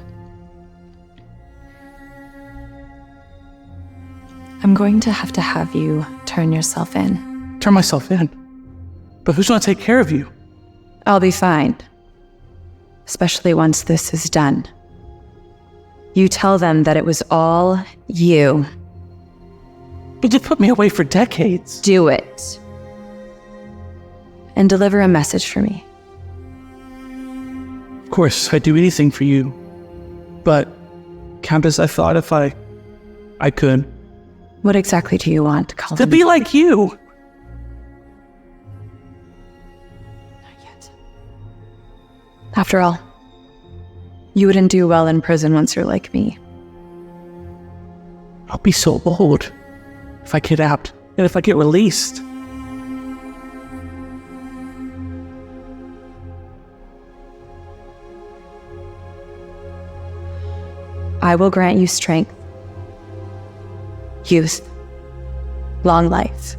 I'm going to have you turn yourself in. turn myself in. But who's gonna take care of you? I'll be fine. Especially once this is done. You tell them that it was all you. But you put me away for decades. Do it. And deliver a message for me. Of course, I'd do anything for you. But, Countess, I thought if I could. What exactly do you want? To be like you! After all, you wouldn't do well in prison once you're like me. I'll be so bold if I get out and if I get released. I will grant you strength, youth, long life.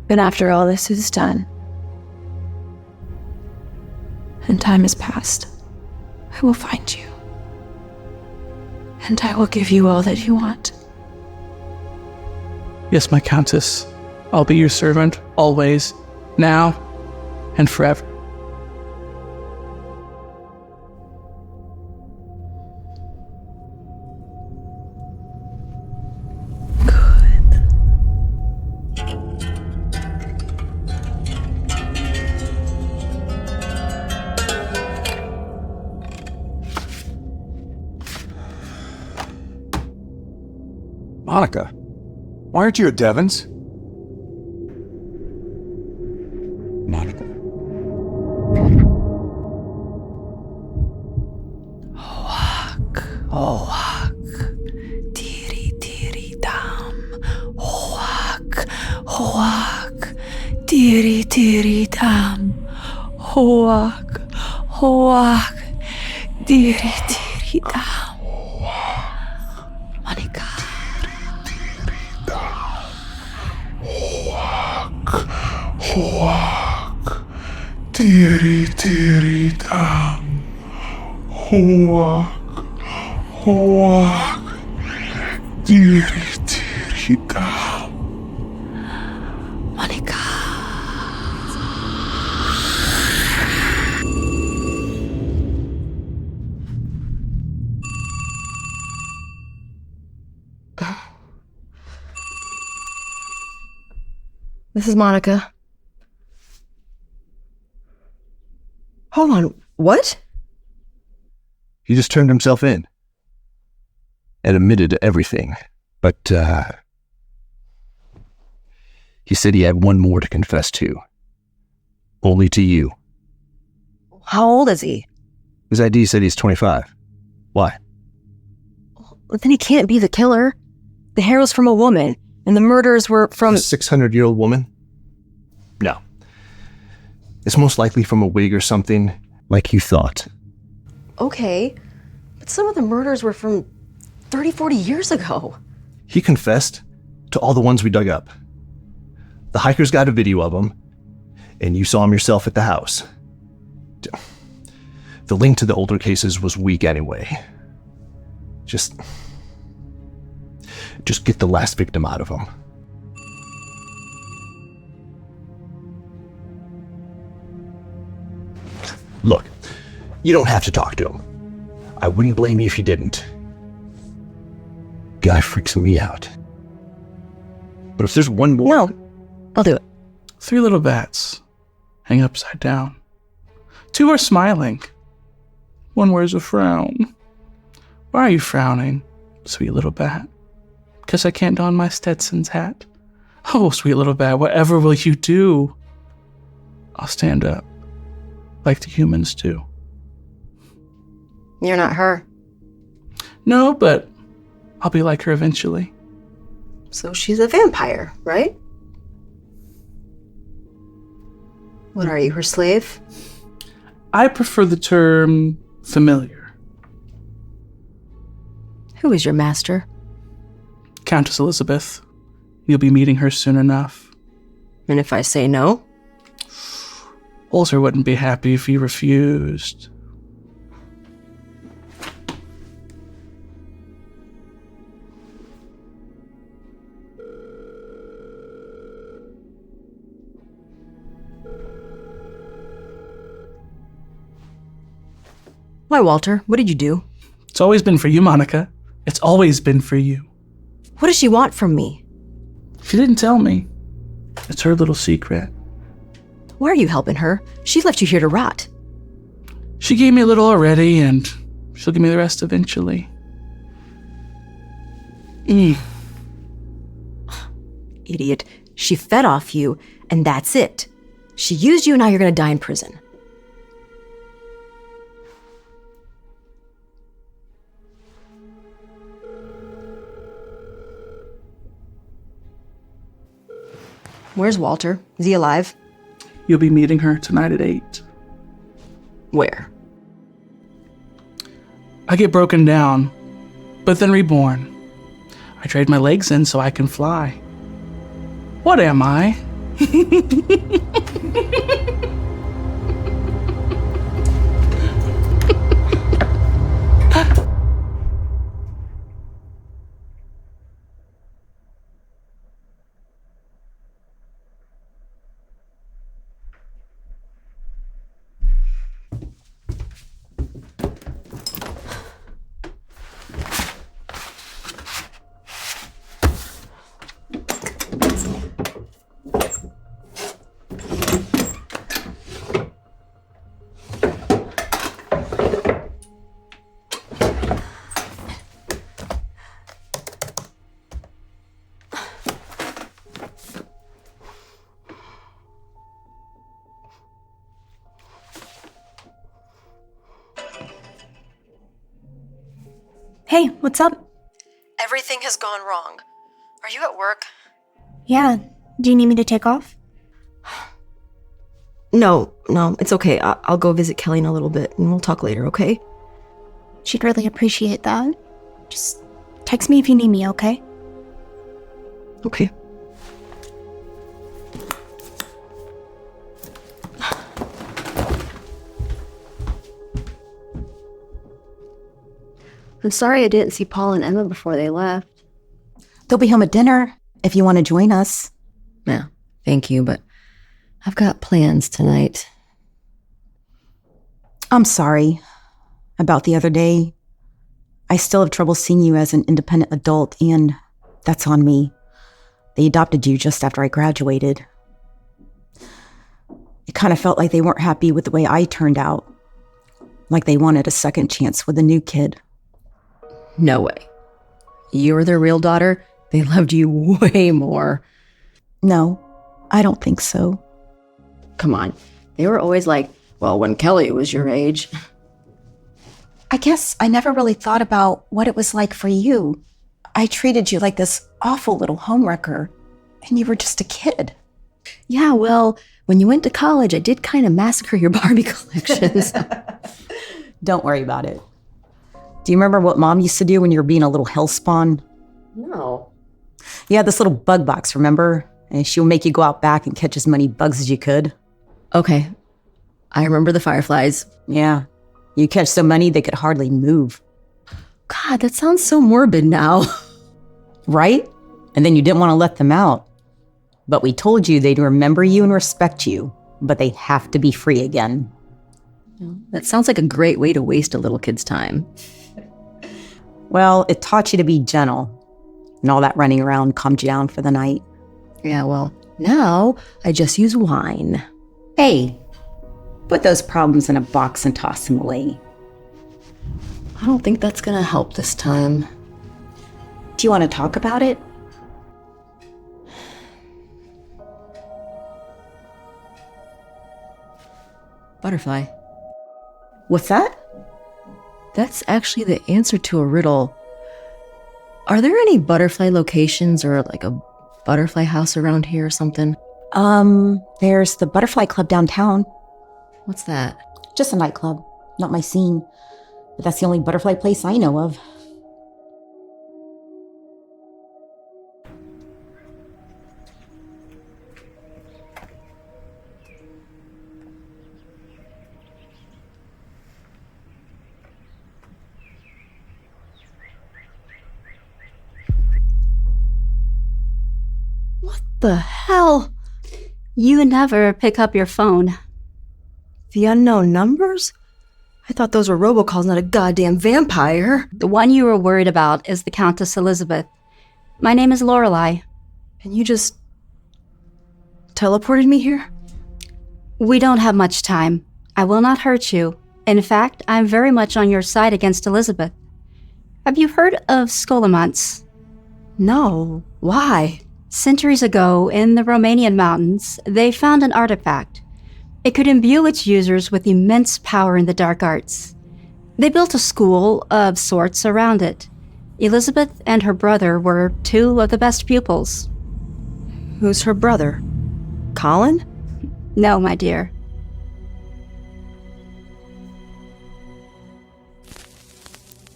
But after all this is done, and time has passed, I will find you. And I will give you all that you want. Yes, my Countess. I'll be your servant, always, now, and forever. Monica, why aren't you at Devon's? Monica. Hoak, diri diri dam. Hoak, hoak, diri diri dam. Hoak, hoak, diri diri dam. Monica. Hoak, diri diri dam. Hoak, hoak, diri diri dam. Monica. This is Monica. Hold on, what? He just turned himself in and admitted to everything. But, he said he had one more to confess to. Only to you. How old is he? His ID said he's 25. Why? Well, then he can't be the killer. The hair was from a woman, and the murders were from... A 600-year-old woman? No. It's most likely from a wig or something, like you thought. Okay, but some of the murders were from 30, 40 years ago. He confessed to all the ones we dug up. The hikers got a video of him, and you saw him yourself at the house. The link to the older cases was weak anyway. Just get the last victim out of him. Look, you don't have to talk to him. I wouldn't blame you if you didn't. Guy freaks me out. But if there's one more... No, I'll do it. 3 little bats hang upside down. 2 are smiling. 1 wears a frown. Why are you frowning, sweet little bat? 'Cause I can't don my Stetson's hat. Oh, sweet little bat, whatever will you do? I'll stand up, like the humans do. You're not her. No, but I'll be like her eventually. So she's a vampire, right? What are you, her slave? I prefer the term familiar. Who is your master? Countess Elizabeth. You'll be meeting her soon enough. And if I say no? Walter wouldn't be happy if you refused. Why, Walter? What did you do? It's always been for you, Monica. It's always been for you. What does she want from me? She didn't tell me. It's her little secret. Why are you helping her? She left you here to rot. She gave me a little already, and she'll give me the rest eventually. Idiot. She fed off you, and that's it. She used you, and now you're gonna die in prison. Where's Walter? Is he alive? You'll be meeting her tonight at 8. Where? I get broken down, but then reborn. I trade my legs in so I can fly. What am I? Hey, what's up? Everything has gone wrong. Are you at work? Yeah. Do you need me to take off? No, it's okay. I'll go visit Kelly in a little bit, and we'll talk later, okay? She'd really appreciate that. Just text me if you need me, okay? Okay. I'm sorry I didn't see Paul and Emma before they left. They'll be home at dinner if you want to join us. Yeah, thank you, but I've got plans tonight. I'm sorry about the other day. I still have trouble seeing you as an independent adult, and that's on me. They adopted you just after I graduated. It kind of felt like they weren't happy with the way I turned out. Like they wanted a second chance with a new kid. No way. You were their real daughter? They loved you way more. No, I don't think so. Come on. They were always like, well, when Kelly was your age. I guess I never really thought about what it was like for you. I treated you like this awful little homewrecker, and you were just a kid. Yeah, well, when you went to college, I did kind of massacre your Barbie collections. Don't worry about it. Do you remember what Mom used to do when you were being a little hellspawn? No. You had this little bug box, remember? And she would make you go out back and catch as many bugs as you could. Okay. I remember the fireflies. Yeah. You catch so many they could hardly move. God, that sounds so morbid now. Right? And then you didn't want to let them out. But we told you they'd remember you and respect you, but they have to be free again. That sounds like a great way to waste a little kid's time. Well, it taught you to be gentle, and all that running around calmed you down for the night. Yeah, well, now I just use wine. Hey, put those problems in a box and toss them away. I don't think that's gonna help this time. Do you want to talk about it? Butterfly. What's that? That's actually the answer to a riddle. Are there any butterfly locations or like a butterfly house around here or something? There's the Butterfly Club downtown. What's that? Just a nightclub, not my scene. But that's the only butterfly place I know of. The hell? You never pick up your phone. The unknown numbers? I thought those were robocalls, not a goddamn vampire. The one you were worried about is the Countess Elizabeth. My name is Lorelei. And you just teleported me here? We don't have much time. I will not hurt you. In fact, I'm very much on your side against Elizabeth. Have you heard of Scholomance? No. Why? Centuries ago, in the Romanian mountains, they found an artifact. It could imbue its users with immense power in the dark arts. They built a school of sorts around it. Elizabeth and her brother were two of the best pupils. Who's her brother? Colin? No, my dear.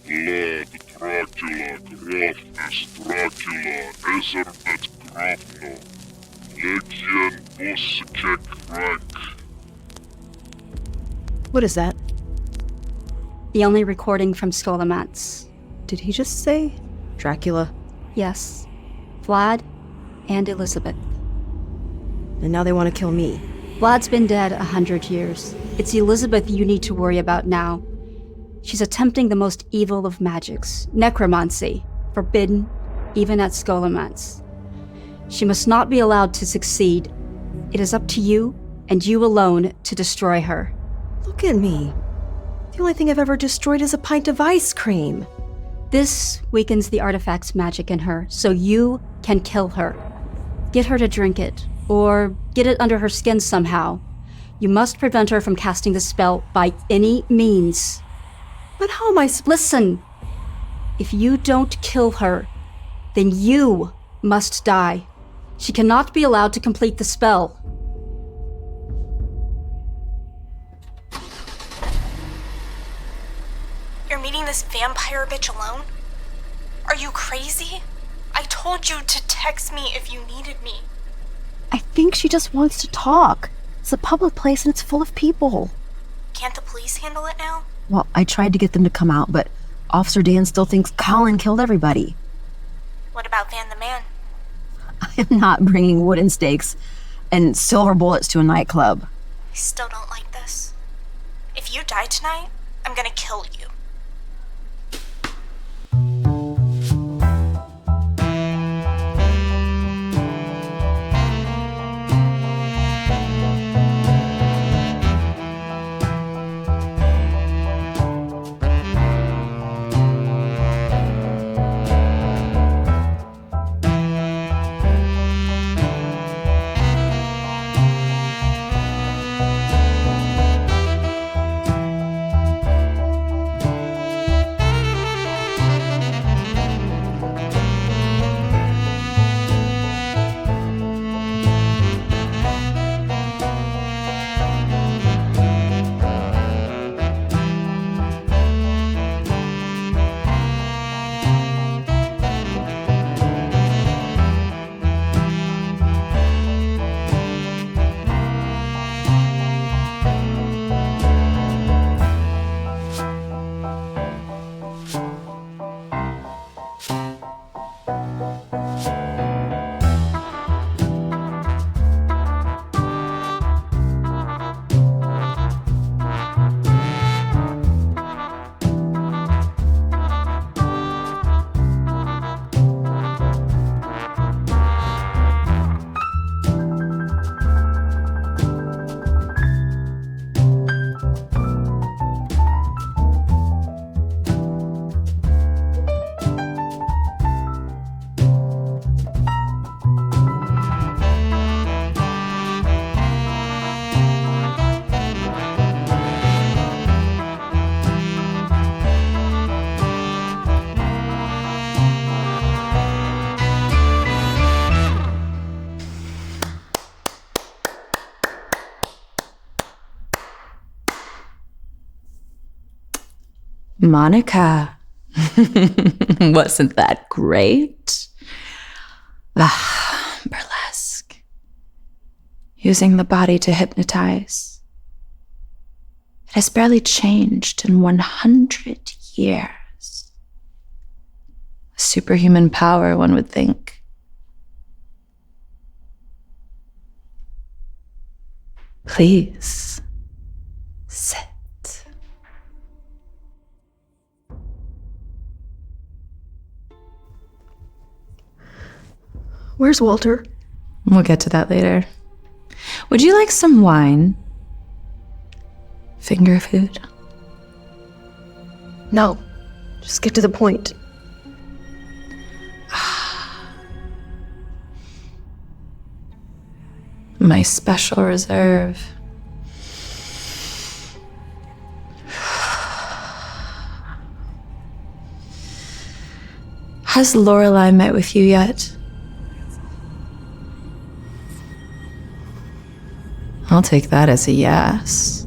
Vlad, Dracula, Grafis, Dracula, Ezermet Gravno, Legion Bosekek Rank. What is that? The only recording from Scholomance. Did he just say Dracula? Yes. Vlad and Elizabeth. And now they want to kill me. Vlad's been dead 100 years. It's Elizabeth you need to worry about now. She's attempting the most evil of magics, necromancy, forbidden even at Scholomance. She must not be allowed to succeed. It is up to you, and you alone, to destroy her. Look at me. The only thing I've ever destroyed is a pint of ice cream. This weakens the artifact's magic in her, so you can kill her. Get her to drink it, or get it under her skin somehow. You must prevent her from casting the spell by any means. But how am I Listen! If you don't kill her, then you must die. She cannot be allowed to complete the spell. You're meeting this vampire bitch alone? Are you crazy? I told you to text me if you needed me. I think she just wants to talk. It's a public place and it's full of people. Can't the police handle it now? Well, I tried to get them to come out, but Officer Dan still thinks Colin killed everybody. What about Van the Man? I am not bringing wooden stakes and silver bullets to a nightclub. I still don't like this. If you die tonight, I'm gonna kill you. Monica, wasn't that great? Ah, burlesque. Using the body to hypnotize. It has barely changed in 100 years. Superhuman power, one would think. Please, sit. Where's Walter? We'll get to that later. Would you like some wine? Finger food? No. Just get to the point. My special reserve. Has Lorelei met with you yet? I'll take that as a yes.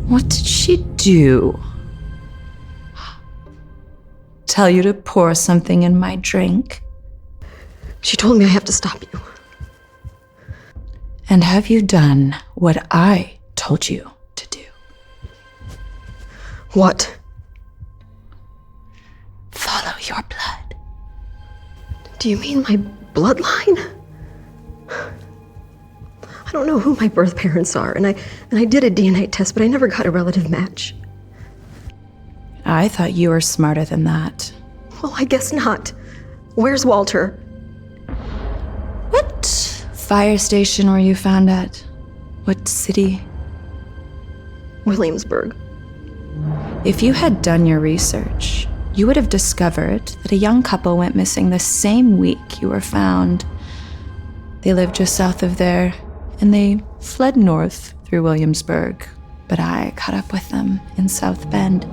What did she do? Tell you to pour something in my drink? She told me I have to stop you. And have you done what I told you to do? What? Follow your blood. Do you mean my bloodline? I don't know who my birth parents are, and I did a DNA test, but I never got a relative match. I thought you were smarter than that. Well, I guess not. Where's Walter? What fire station were you found at? What city? Williamsburg. If you had done your research, you would have discovered that a young couple went missing the same week you were found. They lived just south of there, and they fled north through Williamsburg, but I caught up with them in South Bend.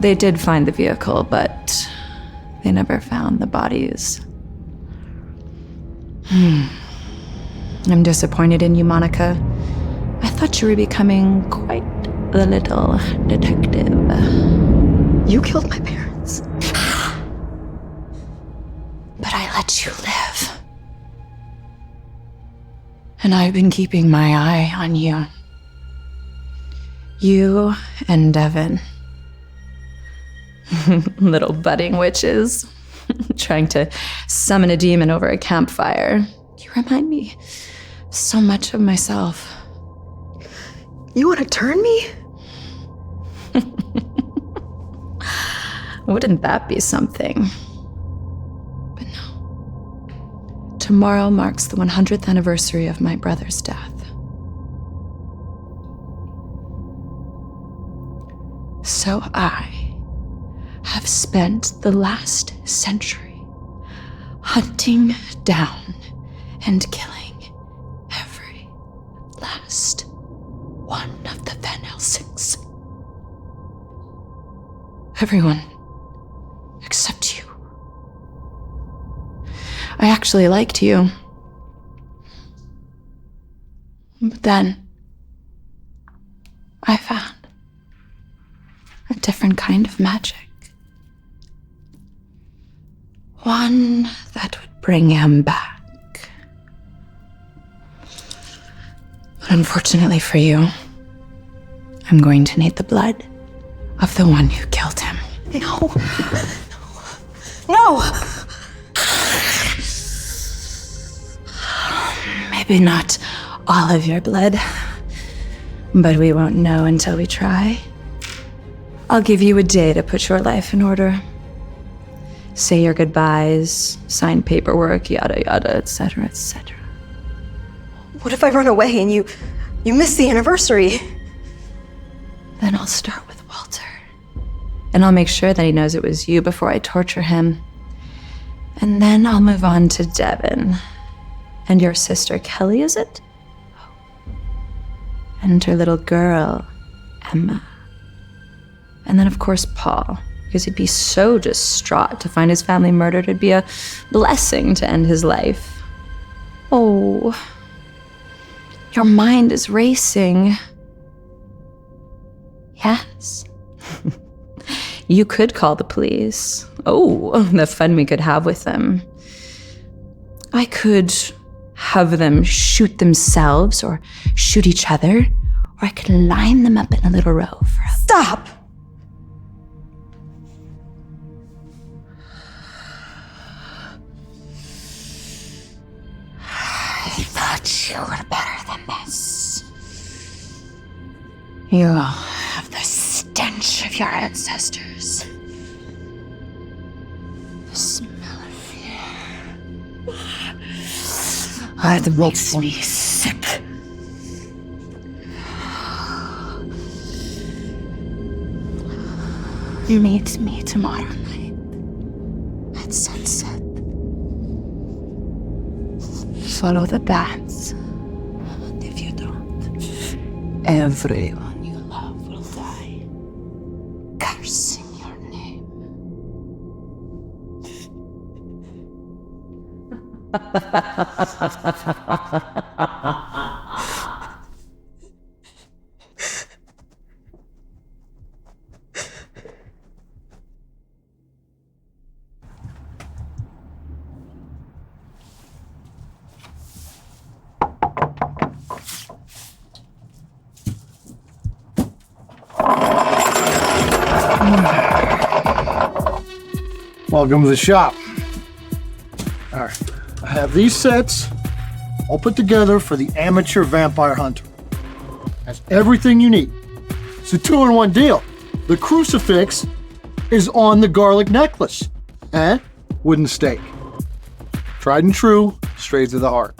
They did find the vehicle, but they never found the bodies. I'm disappointed in you, Monica. I thought you were becoming quite the little detective. You killed my parents. But I let you live. And I've been keeping my eye on you. You and Devin. Little budding witches. Trying to summon a demon over a campfire. You remind me so much of myself. You want to turn me? Wouldn't that be something? But no. Tomorrow marks the 100th anniversary of my brother's death. So I have spent the last century hunting down and killing every last one of the Van Helsings. Everyone except you. I actually liked you. But then I found a different kind of magic. One that would bring him back. But unfortunately for you, I'm going to need the blood of the one who killed him. No. No! Maybe not all of your blood, but we won't know until we try. I'll give you a day to put your life in order. Say your goodbyes, sign paperwork, yada yada, etc., etc. What if I run away and you miss the anniversary? Then I'll start with Walter. And I'll make sure that he knows it was you before I torture him. And then I'll move on to Devin. And your sister Kelly, is it? And her little girl, Emma. And then, of course, Paul, because he'd be so distraught to find his family murdered. It'd be a blessing to end his life. Oh, your mind is racing. Yes. You could call the police. Oh, the fun we could have with them. I could have them shoot themselves or shoot each other, or I could line them up in a little row for a... Stop! I thought you were better than this. You all have the stench of your ancestors. The smell of fear. It makes me sick. Meet me tomorrow night at sunset. Follow the dance. And if you don't, everyone you love will die, cursing your name. Welcome to the shop. All right, I have these sets all put together for the amateur vampire hunter. Has everything you need. It's a 2-in-1 deal. The crucifix is on the garlic necklace and wooden stake. Tried and true, straight to the heart.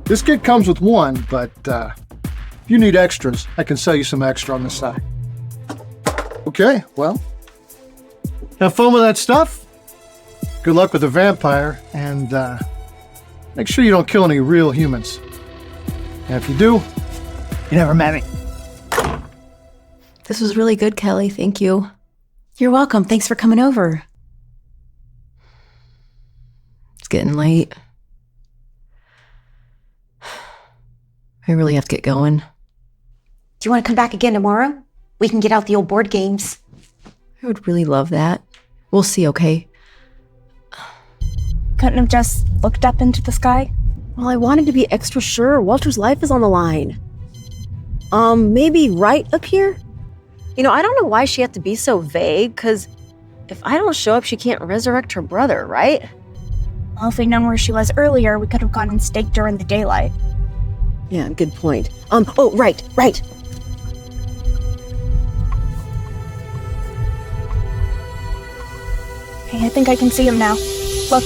This kit comes with one, but if you need extras, I can sell you some extra on the side. Okay, well, have fun with that stuff. Good luck with the vampire, and make sure you don't kill any real humans. And if you do, you never met me. This was really good, Kelly. Thank you. You're welcome. Thanks for coming over. It's getting late. I really have to get going. Do you want to come back again tomorrow? We can get out the old board games. I would really love that. We'll see, okay? Couldn't have just looked up into the sky? Well, I wanted to be extra sure. Walter's life is on the line. Maybe right up here? You know, I don't know why she had to be so vague, because if I don't show up, she can't resurrect her brother, right? Well, if we'd known where she was earlier, we could have gone and staked her in the daylight. Yeah, good point. Oh, right. Hey, I think I can see him now. Look.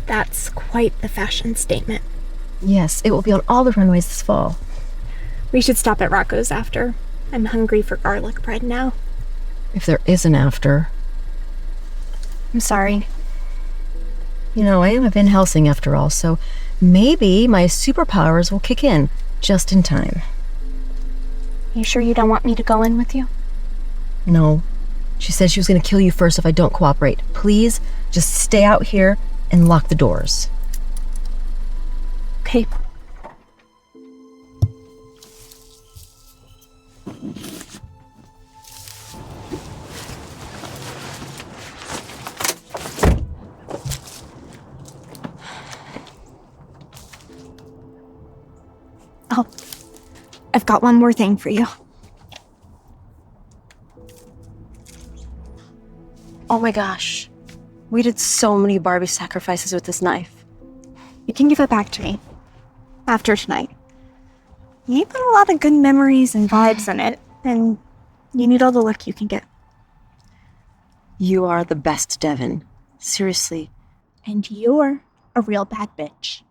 That's quite the fashion statement. Yes, it will be on all the runways this fall. We should stop at Rocco's after. I'm hungry for garlic bread now. If there is an after. I'm sorry. You know, I am a Van Helsing after all, so maybe my superpowers will kick in just in time. You sure you don't want me to go in with you? No. She said she was going to kill you first if I don't cooperate. Please, just stay out here and lock the doors. Okay. Oh, I've got one more thing for you. Oh my gosh. We did so many Barbie sacrifices with this knife. You can give it back to me. After tonight. You put a lot of good memories and vibes in it, and you need all the luck you can get. You are the best, Devin. Seriously. And you're a real bad bitch.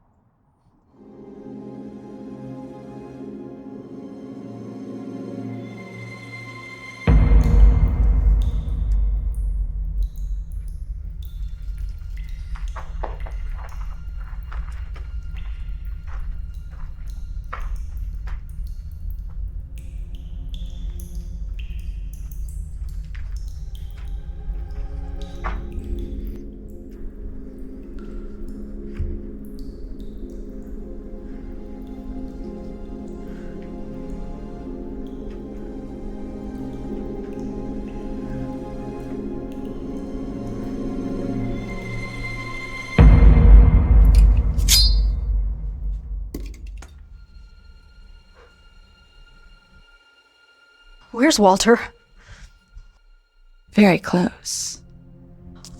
Where's Walter? Very close.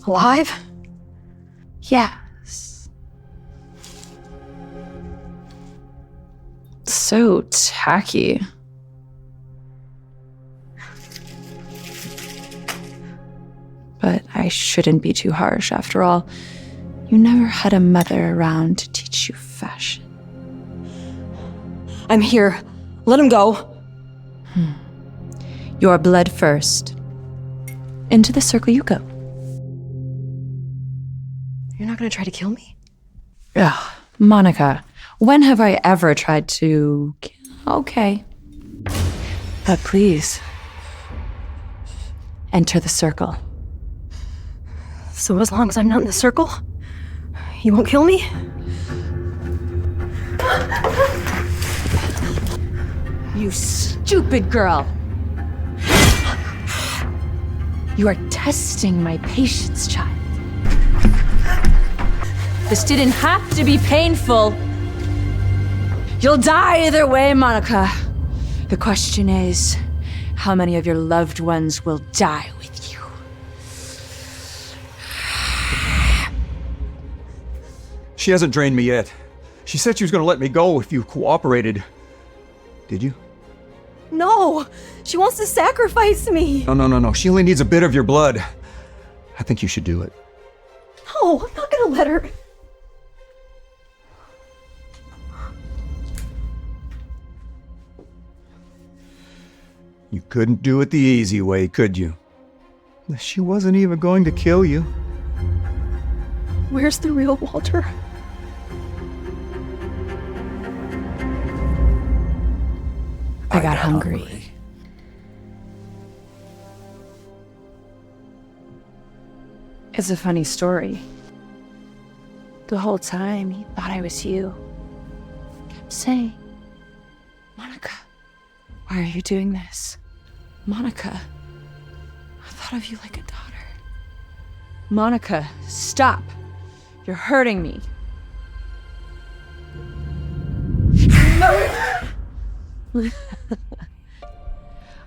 Alive? Yes. So tacky. But I shouldn't be too harsh. After all, you never had a mother around to teach you fashion. I'm here. Let him go. Your blood first. Into the circle you go. You're not gonna try to kill me? Ugh, Monica, when have I ever tried to... Okay. But please, enter the circle. So as long as I'm not in the circle, you won't kill me? You stupid girl! You are testing my patience, child. This didn't have to be painful. You'll die either way, Monica. The question is, how many of your loved ones will die with you? She hasn't drained me yet. She said she was going to let me go if you cooperated. Did you? No! She wants to sacrifice me! No. She only needs a bit of your blood. I think you should do it. No, I'm not gonna let her. You couldn't do it the easy way, could you? She wasn't even going to kill you. Where's the real Walter? I got hungry. It's a funny story. The whole time he thought I was you. Kept saying, Monica, why are you doing this? Monica, I thought of you like a daughter. Monica, stop. You're hurting me.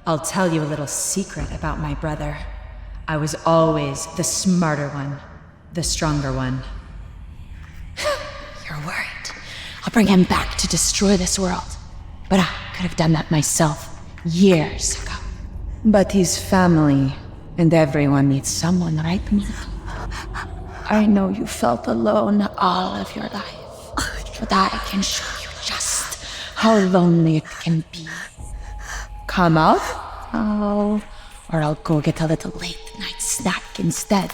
I'll tell you a little secret about my brother. I was always the smarter one, the stronger one. You're worried. I'll bring him back to destroy this world. But I could have done that myself years ago. But he's family, and everyone needs someone, right, Monica? I know you felt alone all of your life, but I can show you just how lonely it can be. Come out now, or I'll go get a little late night snack instead.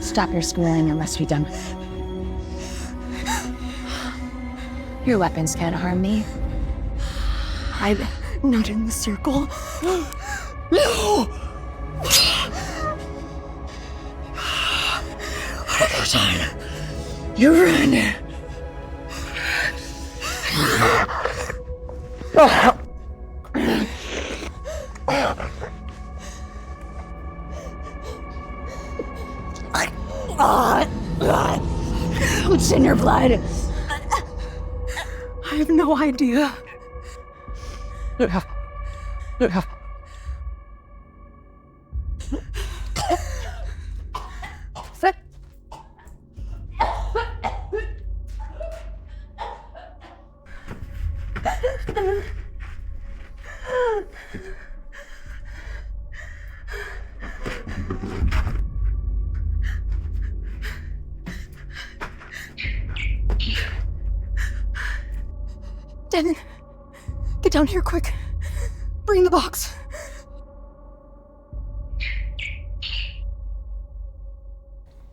Stop your squealing and let's be done. Your weapons can't harm me. I'm not in the circle. No! Other side. You run. What's in your blood? I have no idea. Devin, get down here quick. Bring the box.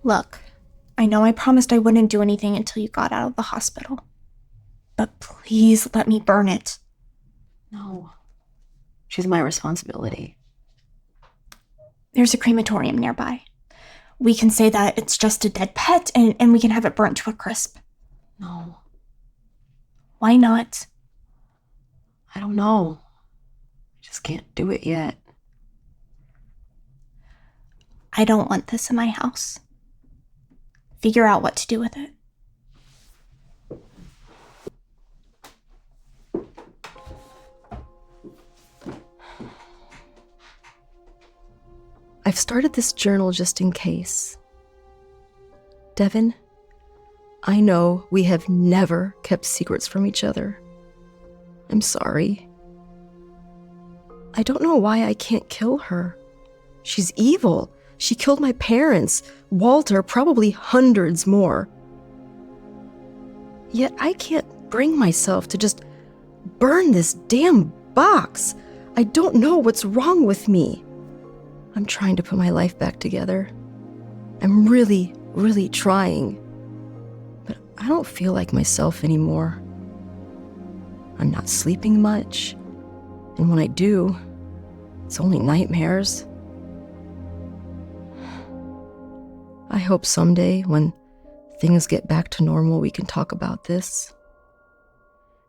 Look, I know I promised I wouldn't do anything until you got out of the hospital. But please let me burn it. No. She's my responsibility. There's a crematorium nearby. We can say that it's just a dead pet and we can have it burnt to a crisp. No. Why not? I don't know. I just can't do it yet. I don't want this in my house. Figure out what to do with it. I've started this journal just in case. Devin, I know we have never kept secrets from each other. I'm sorry. I don't know why I can't kill her. She's evil. She killed my parents, Walter, probably hundreds more. Yet I can't bring myself to just burn this damn box. I don't know what's wrong with me. I'm trying to put my life back together. I'm really, really trying. But I don't feel like myself anymore. I'm not sleeping much. And when I do, it's only nightmares. I hope someday when things get back to normal, we can talk about this.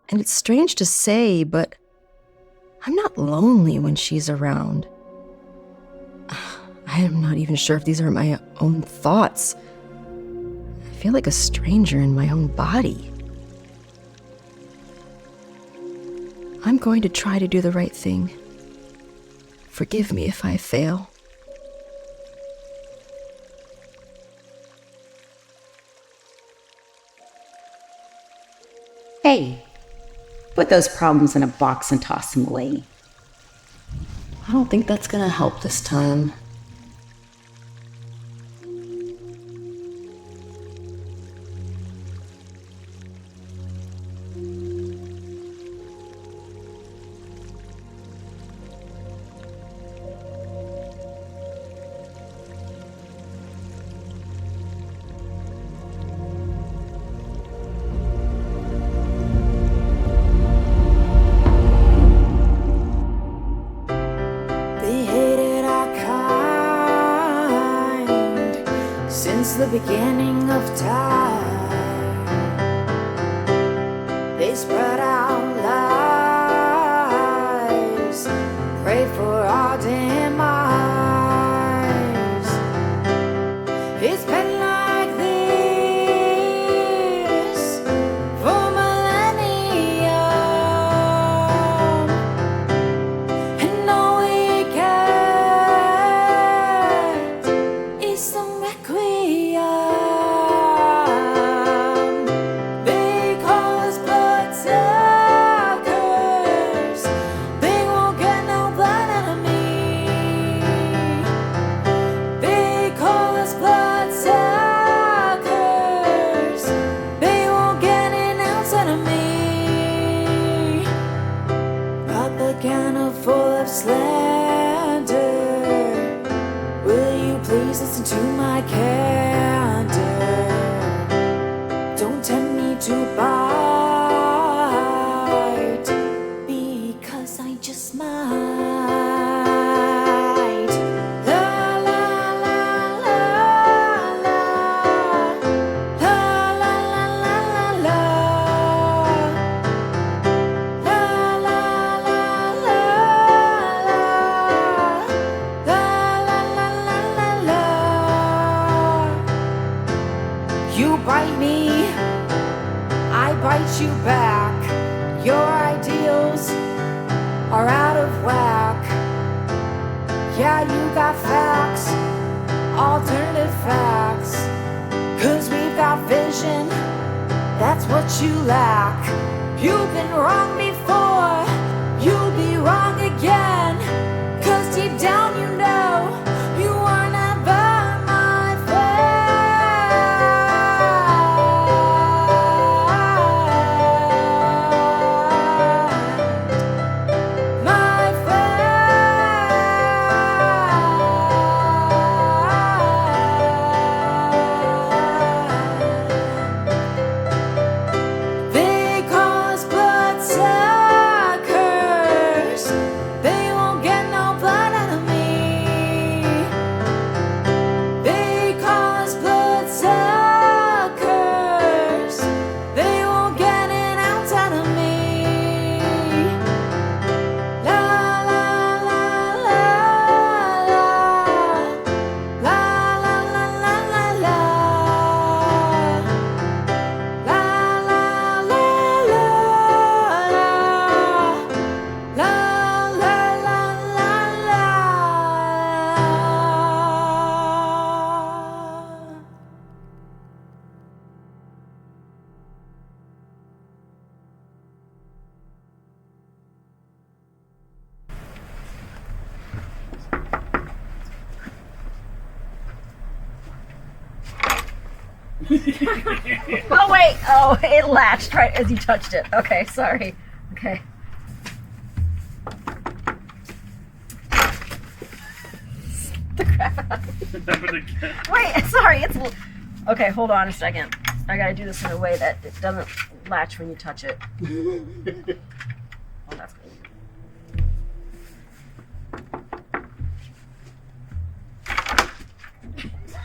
And it's strange to say, but I'm not lonely when she's around. I am not even sure if these are my own thoughts. I feel like a stranger in my own body. I'm going to try to do the right thing. Forgive me if I fail. Hey, put those problems in a box and toss them away. I don't think that's gonna help this time. They hated our kind since the beginning of time. They spread out lies, pray for our demise. It's been like this for millennia, and all we get is some requiem. They call us bloodsuckers. They won't get no blood out of me. They call us bloodsuckers. They won't get an ounce out of me. Propaganda full of slander. Will you please listen to my candor? Don't tempt me to bite, because I just might. La la la la la. La la la la la la. La la la la la. La la la la la la. You bite me, I bite you back. Your ideals are out of whack. Yeah, you got facts, alternative facts. 'Cause we've got vision, that's what you lack. You've been wrong before, you'll be wrong again. 'Cause deep down you know you were never my friend. My friend. They call us bloodsuckers. Oh, wait. Oh, it latched right as you touched it. Okay, sorry. Okay. The crap out of it. Wait, sorry. It's. Okay, hold on a second. I gotta do this in a way that it doesn't latch when you touch it. Oh, that's good.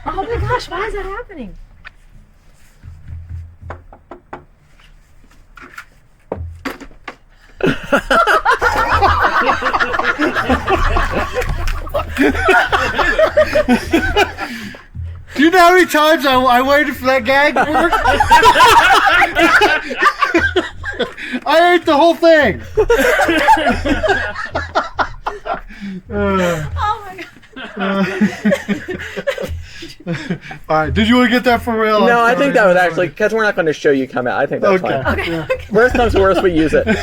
Oh my gosh, why is that happening? Do you know how many times I waited for that gag to work? I ate the whole thing. Oh my god. All right, did you want to get that for real? No, I think that was actually, because we're not going to show you come out. I think that's fine. Okay. Worst comes to worst, we use it. Oh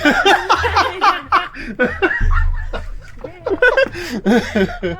my